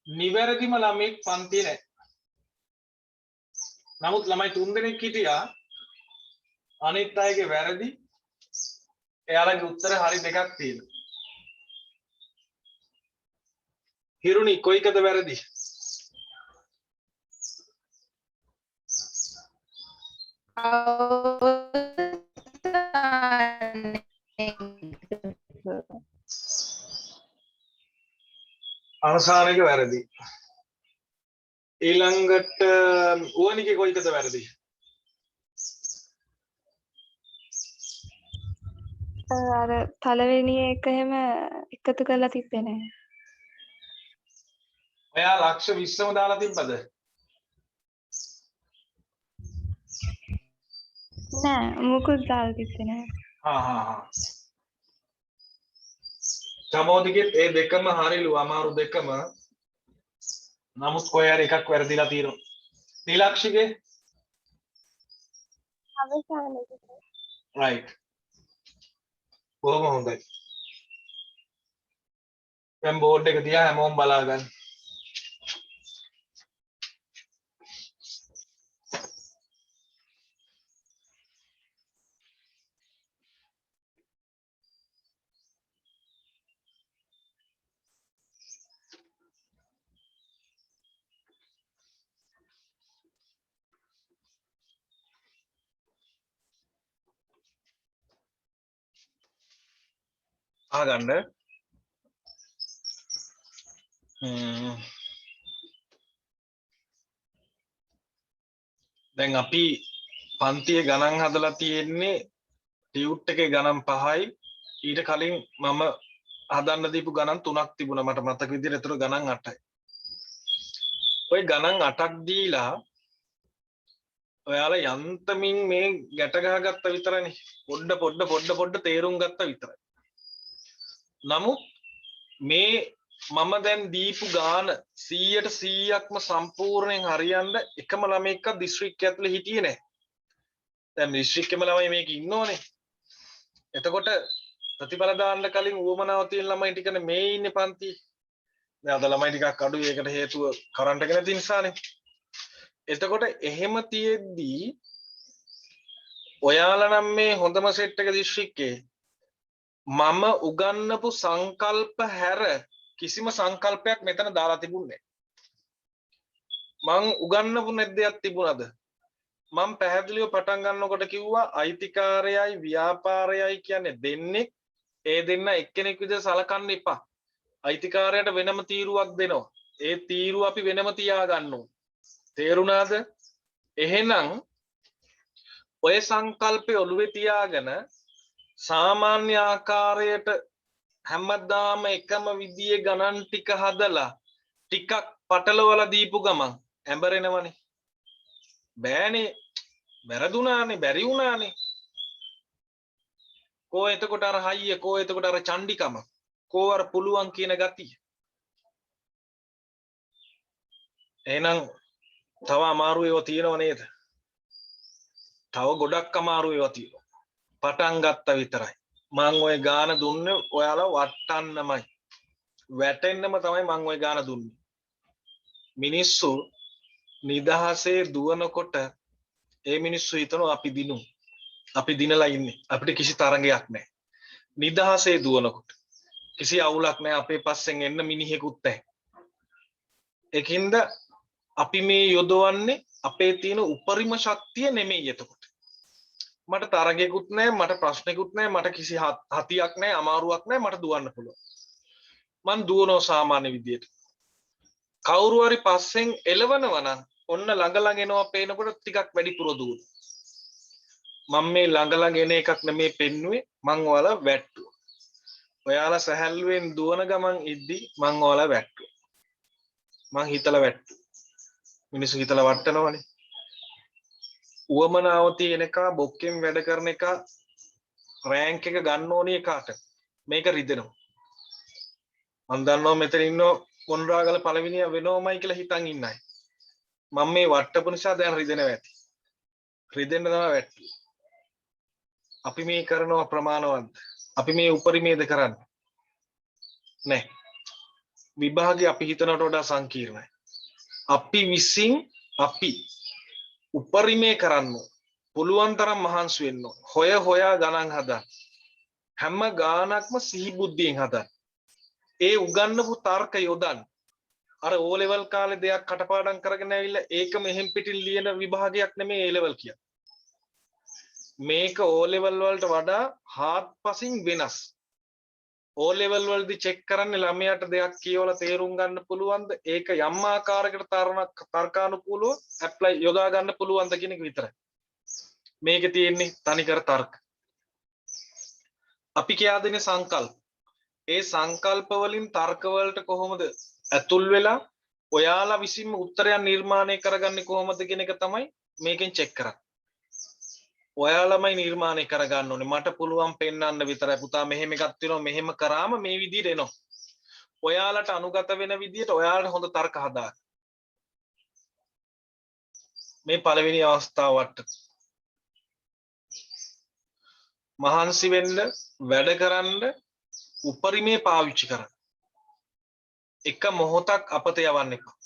A: නිවැරදිම ළමෙක් පන්තියේ නැහැ. නමුත් ළමයි 3 දෙනෙක් හිටියා. අනිත් අයගේ වැරදි. එයාලගේ උත්තර හරි දෙකක් තියෙනවා. හිරුනි කොයිකද වැරදි? අවසානයක වැරදි. ඊළඟට ඕනිකේ කොයිකද වැරදි?
D: අර පළවෙනි එක එහෙම එකතු කරලා තිබ්බේ නෑ.
A: ඔයා ලක්ෂ 20ම දාලා තිබ්බද?
D: නෑ මුකුත් දාලා තිබ්බේ නෑ.
A: හා. චමෝදිගෙත් ඒ දෙකම හරිලු අමාරු දෙකම. නමුත් කොහේ හරි එකක් වැරදිලා තියෙනවා. නිලක්ෂිගේ?
B: අවසානයේ.
A: right. බොහොම හොඳයි. දැන් බෝඩ් එක දිහා හැමෝම බලා ගන්න. ආගන්න. දැන් අපි පන්තියේ ගණන් හදලා තියෙන්නේ ටියුට් එකේ ගණන් 5යි ඊට කලින් මම හදන්න දීපු ගණන් 3ක් තිබුණා මට මතක විදිහට. ඒතර ගණන් 8යි. ඔය ගණන් 8ක් දීලා ඔයාලා යන්තමින් මේ ගැට ගහගත්ත විතරනේ. පොඩ්ඩ තේරුම් ගත්ත විතරයි. නමුත් මේ මම දැන් දීපු ගාන 100%ක්ම සම්පූර්ණයෙන් හරියන්න එකම ළමෙක්ක දිස්ත්‍රික්කය ඇතුලේ හිටියේ නැහැ. දැන් දිස්ත්‍රික්කෙම ළමයි මේක ඉන්නෝනේ. එතකොට ප්‍රතිඵල දාන්න කලින් උවමනාව තියෙන ළමයි ටිකනේ මේ ඉන්නේ පන්තියේ. දැන් අද ළමයි ටිකක් අඩුයි. ඒකට හේතුව කරන්ට් එක නැති නිසානේ. එතකොට එහෙම තියෙද්දී ඔයාලා නම් මේ හොඳම සෙට් එක දිස්ත්‍රික්කේ මම උගන්නපු සංකල්ප හැර කිසිම සංකල්පයක් මෙතන දාලා තිබුණේ නැහැ. මං උගන්නපු දෙයක් තිබුණාද? මම පැහැදිලිව පටන් ගන්නකොට කිව්වා අයිතිකාරයයි ව්‍යාපාරයයි කියන්නේ දෙන්නේ. ඒ දෙන්න එක්කෙනෙක් විදිහට සලකන්න එපා. අයිතිකාරයට වෙනම තීරුවක් දෙනවා. ඒ තීරුව අපි වෙනම තියා ගන්න ඕනේ. තේරුණාද? එහෙනම් ඔය සංකල්පය ඔළුවේ තියාගෙන සාමාන්‍ය ආකාරයට හැමදාම එකම විදියේ ගණන් ටික හදලා ටිකක් පටලවලා දීපු ගමන් ඇඹරෙනවනේ. බෑනේ. වැරදුනානේ, බැරි වුණානේ. කෝ එතකොට අර හයිය, කෝ එතකොට අර චණ්ඩිකම, කෝ අර පුළුවන් කියන ගතිය. එහෙනම් තව අමාරු ඒවා තියෙනව නේද? තව ගොඩක් අමාරු ඒවා තියෙනවා. පටන් ගත්තා විතරයි. මං ওই ගාන දුන්නේ ඔයාලා වටන්නමයි. වැටෙන්නම තමයි මං ওই ගාන දුන්නේ. මිනිස්සු නිදහසේ දුවනකොට ඒ මිනිස්සු හිතනවා අපි දිනු. අපි දිනලා ඉන්නේ. අපිට කිසි තරංගයක් නැහැ. නිදහසේ දුවනකොට කිසි අවුලක් නැහැ. අපේ පස්සෙන් එන්න මිනිහෙකුත් නැහැ. ඒකින්ද අපි මේ යොදවන්නේ අපේ තියෙන උපරිම ශක්තිය නෙමෙයි එතකොට. මට තරගයකුත් නැහැ, මට ප්‍රශ්නකුත් නැහැ, මට කිසි හතියක් නැහැ, අමාරුවක් නැහැ, මට දුවන්න පුළුවන්. මං දුවනවා සාමාන්‍ය විදියට. කවුරු හරි පස්සෙන් එළවනවා නම් ඔන්න ළඟ ළඟ එනවා පේනකොට ටිකක් වැඩිපුර දුවන. මම මේ ළඟ ළඟ එන එකක් නෙමේ පෙන්නුවේ, මං ඔයාලා වැට්ටුවා. ඔයාලා සැහැල්ලුවෙන් දුවන ගමන් ඉද්දි මං ඔයාලා වැට්ටුවා. මං හිතලා වැට්ටුවා. මිනිස්සු හිතලා වට්ටනවනේ. උවමනාව තියෙන එක, බොක්කෙන් වැඩ කරන එක, රෑන්ක් එක ගන්න ඕනේ එකාට මේක රිදෙනවා. මම දන්නවා මෙතන ඉන්න මොන්රාගල පළවෙනිය වෙනවමයි කියලා හිතන් ඉන්න අය. මම මේ වට්ටපු නිසා දැන් රිදෙනවා ඇති. රිදෙන්න තමයි වැට්ටුවේ. අපි මේ කරනවා ප්‍රමාණවත්. අපි මේ උපරිමේද කරන්නේ නැහැ. විභාගේ අපි හිතනට වඩා සංකීර්ණයි. අපි විසින් අපි උපරිමේ කරන්න පුළුවන් තරම් මහන්සි වෙන්න හොයා ගණන් හදන්න. හැම ගානක්ම සිහි බුද්ධියෙන් හදන්න. ඒ උගන්නපු තර්ක යොදන්න. අර O level කාලේ දෙයක් කටපාඩම් කරගෙන ඇවිල්ලා ඒක මෙහෙම් පිටින් ලියන විභාගයක් නෙමෙයි A level කියන්නේ. මේක O level වලට වඩා හාත්පසින් වෙනස්. O level වලදී චෙක් කරන්නේ ළමයාට දෙයක් කියවලා තේරුම් ගන්න පුළුවන්ද? ඒක යම් ආකාරයකට තර්කානුකූලව ඇප්ලයි යොදා ගන්න පුළුවන්ද කියන එක විතරයි. මේකේ තියෙන්නේ තනිකර තර්ක. අපි කියා දෙන සංකල්ප. ඒ සංකල්ප වලින් තර්ක වලට කොහොමද ඇතුල් වෙලා ඔයාලා විසින්ම උත්තරයක් නිර්මාණය කරගන්නේ කොහොමද කියන එක තමයි මේකෙන් චෙක් කරන්නේ. ඔයාලමයි නිර්මාණය කරගන්න ඕනේ. මට පුළුවන් පෙන්වන්න විතරයි. පුතා මෙහෙම එකක් තියෙනවා, මෙහෙම කරාම මේ විදිහට එනවා. ඔයාලට අනුගත වෙන විදිහට ඔයාලට හොඳ තර්ක හදාගන්න. මේ පළවෙනි අවස්ථාවට මහන්සි වෙන්න, වැඩ කරන්න, උපරිමේ පාවිච්චි කරන්න. එක මොහොතක් අපත යවන්න එපා.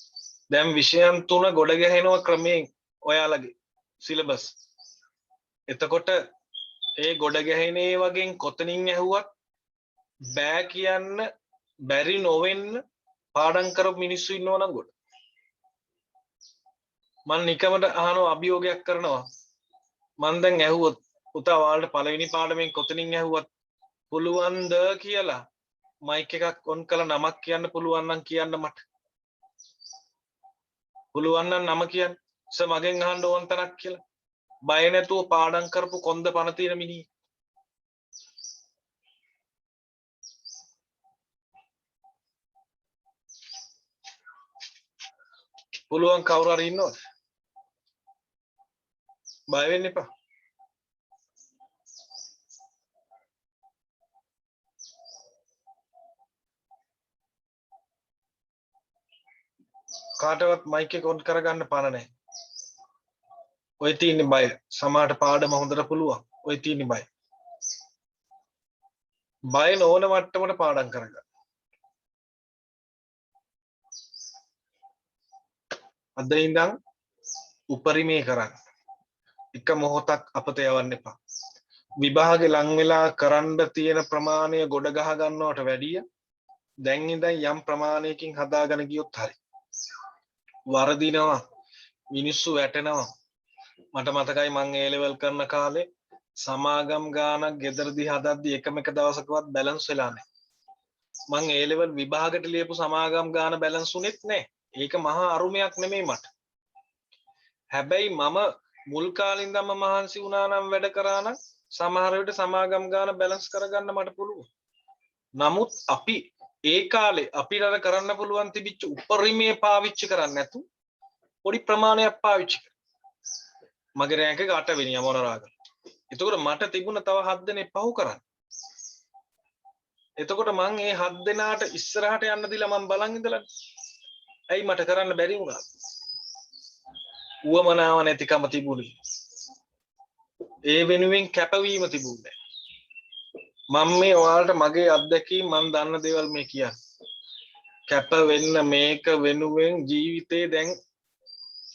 A: දැන් විෂයන් 3 ගොඩ ගැහෙනවා ක්‍රමයෙන් ඔයාලගේ සිලබස්. එතකොට ඒ ගොඩ ගැහෙනේ වගේ කොතනින් ඇහුවත් බෑ කියන්න බැරි නොවෙන්න පාඩම් කරපු මිනිස්සු ඉන්නවා නම් ගොඩ. මම නිකමට අහනවා අභියෝගයක් කරනවා. මම දැන් ඇහුවොත් පුතා ඔයාලට පළවෙනි පාඩමෙන් කොතනින් ඇහුවත් පුළුවන්ද කියලා මයික් එකක් ඔන් කරලා නමක් කියන්න පුළුවන් නම් කියන්න මට. පුළුවන් නම් නම කියන්න. මගෙන් අහන්න ඕන තරක් කියලා. බය නැතුව පාඩම් කරපු කොන්ද පණ තියෙන මිනිහ. පුළුවන් කවුරු හරි ඉන්නවද? බය වෙන්න එපා. කාටවත් මයික් එක ඔන් කරගන්න පණ නැහැ. ඔය තියෙන්නේ බය. සමහරට පාඩම හොඳට පුළුවන්. ඔය තියෙන්නේ බය. බය නොවන මට්ටමට පාඩම් කරගන්න. අද ඉඳන් උපරිමේ කරන්න. එක මොහොතක් අපත යවන්න එපා. විභාගේ ලං වෙලා කරන්න තියෙන ප්‍රමාණය ගොඩ ගහ ගන්නවට වැඩිය දැන් ඉඳන් යම් ප්‍රමාණයකින් හදාගෙන ගියොත් හරි. වරදිනවා මිනිස්සු වැටෙනවා. මට මතකයි මං A level කරන කාලේ සමාගම් ගානක් ගෙදරදී හදද්දි එකම එක දවසකවත් බැලන්ස් වෙලා නැහැ. මං A level විභාගයට ලියපු සමාගම් ගාන බැලන්ස් උනේත් නැහැ. ඒක මහා අරුමයක් නෙමෙයි මට. හැබැයි මම මුල් කාලේ ඉඳන්ම මහන්සි වුණා නම් වැඩ කරා නම් සමහර විට සමාගම් ගාන බැලන්ස් කරගන්න මට පුළුවන්. නමුත් අපි ඒ කාලේ අපිට අර කරන්න පුළුවන් තිබිච්ච උපරිමයේ පාවිච්චි කරන්නේ නැතු පොඩි ප්‍රමාණයක් පාවිච්චි කරා. මගේ රෑන්ක් එක 8 වෙනියා මොනරාගල. එතකොට මට තිබුණ තව 7 දෙනෙක් පහු කරන්න. එතකොට මං ඒ 7 දෙනාට ඉස්සරහට යන්න දීලා මං බලන් ඉඳලා. ඇයි මට කරන්න බැරි වුණා? උවමනාව නැතිකම තිබුණේ. ඒ වෙනුවෙන් කැපවීම තිබුණේ. මම මේ ඔයාලට මගේ අත්දැකීම් මම දන්න දේවල් මේ කියන්නේ. කැප වෙන්න මේක වෙනුවෙන් ජීවිතේ දැන්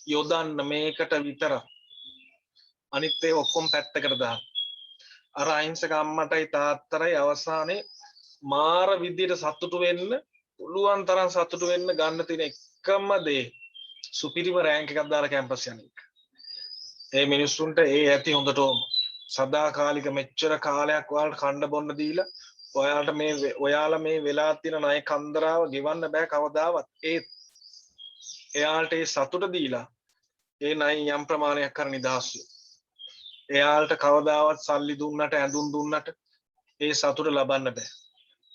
A: යොදන්න මේකට විතර. අනිත් ඒ ඔක්කොම පැත්තකට දාන්න. අර අහිංසක අම්මටයි තාත්තටයි අවසානයේ මාර විදියට සතුටු වෙන්න පුළුවන් තරම් සතුටු වෙන්න ගන්න තියෙන එකම දේ සුපිරිම රෑන්ක් එකක් දාලා කැම්පස් යන එක. ඒ මිනිස්සුන්ට ඒ ඇති හොඳටම සදාකාලික මෙච්චර කාලයක් ඔයාලට කන්න බොන්න දීලා ඔයාලා මේ වෙලා තියෙන ණය කන්දරාව ගෙවන්න බෑ කවදාවත්. එයාලට ඒ සතුට දීලා ඒ ණය යම් ප්‍රමාණයක් කර නිදහස් වෙනවා. එයාලට කවදාවත් සල්ලි දුන්නට ඇඳුම් දුන්නට ඒ සතුට ලබන්න බෑ.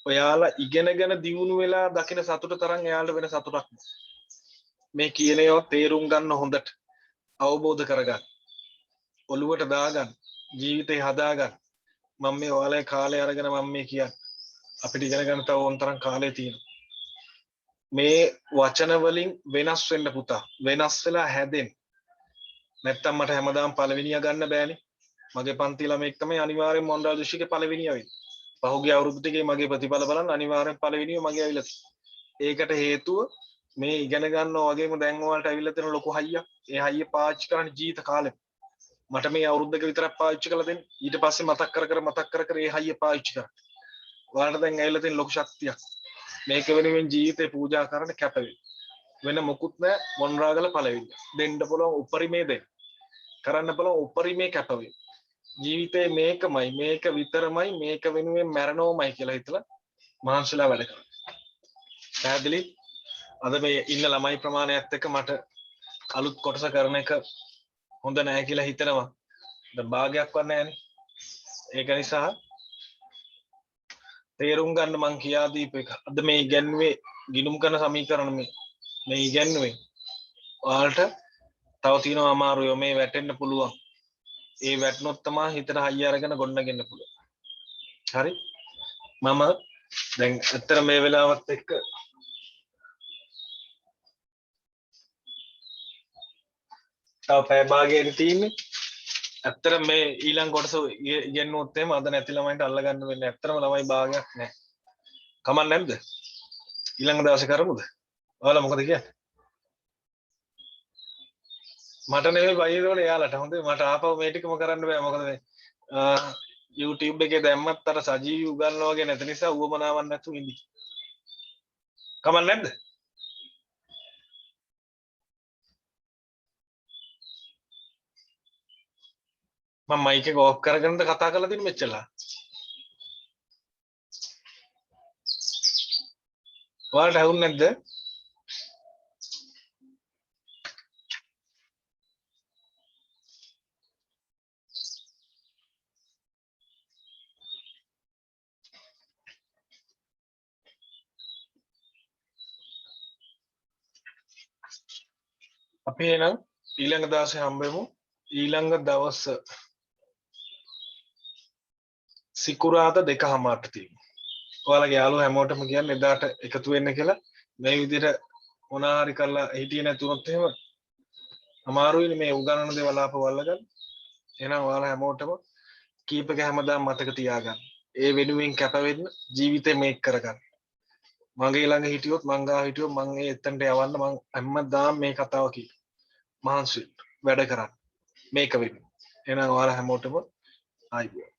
A: ඔයාලා ඉගෙනගෙන දියුණු වෙලා දකින සතුට තරම් එයාලට වෙන සතුටක් නෑ. මේ කියන ඒවා තේරුම් ගන්න හොඳට අවබෝධ කරගන්න. ඔළුවට දාගන්න. ජීවිතේ හදාගන්න. මම මේ ඔයාලේ කාලේ අරගෙන මම මේ කියන්නේ. අපිට ඉගෙන ගන්න තව ඕන තරම් කාලය තියෙනවා. මේ වචන වලින් වෙනස් වෙන්න පුතා. වෙනස් වෙලා හැදෙන්න. නැත්තම් මට හැමදාම පළවෙනියා ගන්න බෑනේ. මගේ පන්ති ළමෙක් තමයි අනිවාර්යෙන් මොණ්ඩල් දුෂ්ටිගේ පළවෙනියා වෙන්නේ. පහුගිය අවුරුදු ටිකේ මගේ ප්‍රතිඵල බලන්න අනිවාර්යෙන් පළවෙනිය මගේ ඇවිල්ලා තියෙනවා. ඒකට හේතුව මේ ඉගෙන ගන්නවා වගේම දැන් ඔයාලට ඇවිල්ලා තියෙන ලොකු හයියක්. ඒ හයිය පාවිච්චි කරන්න ජීවිත කාලෙම. මට මේ අවුරුද්දක විතරක් පාවිච්චි කරලා දෙන්න. ඊට පස්සේ මතක් කර ඒ හයිය පාවිච්චි කරන්න. ඔයාලට දැන් ඇවිල්ලා තියෙන ලොකු ශක්තියක්. මේක වෙනුවෙන් ජීවිතේ පූජා කරන්න කැප වෙන මොකුත් නැහැ. මොණරාගල පළවෙනි. දෙන්න පුළුවන් උපරිමේ දෙන්න. කරන්න පුළුවන් උපරිමේ කැප ජීවිතේ මේකමයි මේක විතරමයි මේක වෙනුවෙන් මැරෙනවමයි කියලා හිතලා මහන්සිලා වැඩ කරන්න. පැහැදිලි? අද මේ ඉන්න ළමයි ප්‍රමාණයත් එක්ක මට අලුත් කොටස කරන එක හොඳ නැහැ කියලා හිතනවා. දැන් භාගයක්වත් නැහැනේ. ඒක නිසා තේරුම් ගන්න මං කියා දීපු එක. අද මේ ඉගැන්වුවේ ගිණුම් කරන සමීකරණ මේ ඉගැන්වුවේ. ඔයාලට තව තියෙනවා අමාරුයි මේ වැටෙන්න පුළුවන්. ඒ වැටුනොත් තමයි හිතට හයිය අරගෙන ගොඩනගෙන්න පුළුවන්. හරි? මම දැන් ඇත්තට මේ වෙලාවත් එක්ක තව පැය භාගයක් තියෙන්නේ. ඇත්තට මේ ඊළඟ කොටස ඉගෙනුවොත් එහෙම අද නැති ළමයින්ට අල්ලගන්න වෙන්නේ. ඇත්තටම ළමයි භාගයක් නැහැ. කමක් නැද්ද? ඊළඟ දවසේ කරමුද? ඔයාලා මොකද කියන්නේ? මට නෙමෙයි බයිරෝනේ එයාලට. හොඳේ මට ආපහු මේ ටිකම කරන්න බෑ. මොකද මේ YouTube එකේ දැම්මත් අර සජීවී උගන්වනවා වගේ නැති නිසා උවමනාවක් නැතුව ඉඳි. කමක් නැද්ද? මම මයික් එක ඔෆ් කරගෙනද කතා කරලා තින්නේ මෙච්චරලා. ඔයාලට ඇහුන්නේ නැද්ද? අපි එහෙනම් ඊළඟ දවසේ හම්බෙමු. ඊළඟ දවස සිකුරාදා 2:00ට තියෙනවා. ඔයාලගේ යාළුවෝ හැමෝටම කියන්නේ එදාට එකතු වෙන්න කියලා. මේ විදිහට මොනා හරි කරලා හිටියේ නැතුනොත් එහෙම අමාරුයිනේ මේ උගන්නන දේවල් ආපහු අල්ලගන්න. එහෙනම් ඔයාලා හැමෝටම කීප එක හැමදාම මතක තියාගන්න. ඒ වෙනුවෙන් කැප වෙන්න ජීවිතේ මේක කරගන්න. මගේ ළඟ හිටියොත් මං ගාව හිටියොත් මං ඒ එතනට යවන්න මං හැමදාම මේ කතාව කියනවා. මහන්සි වැඩ කරන්න. මේක වෙන්න. එහෙනම් ඔයාලා හැමෝටම ආයිබෝන්.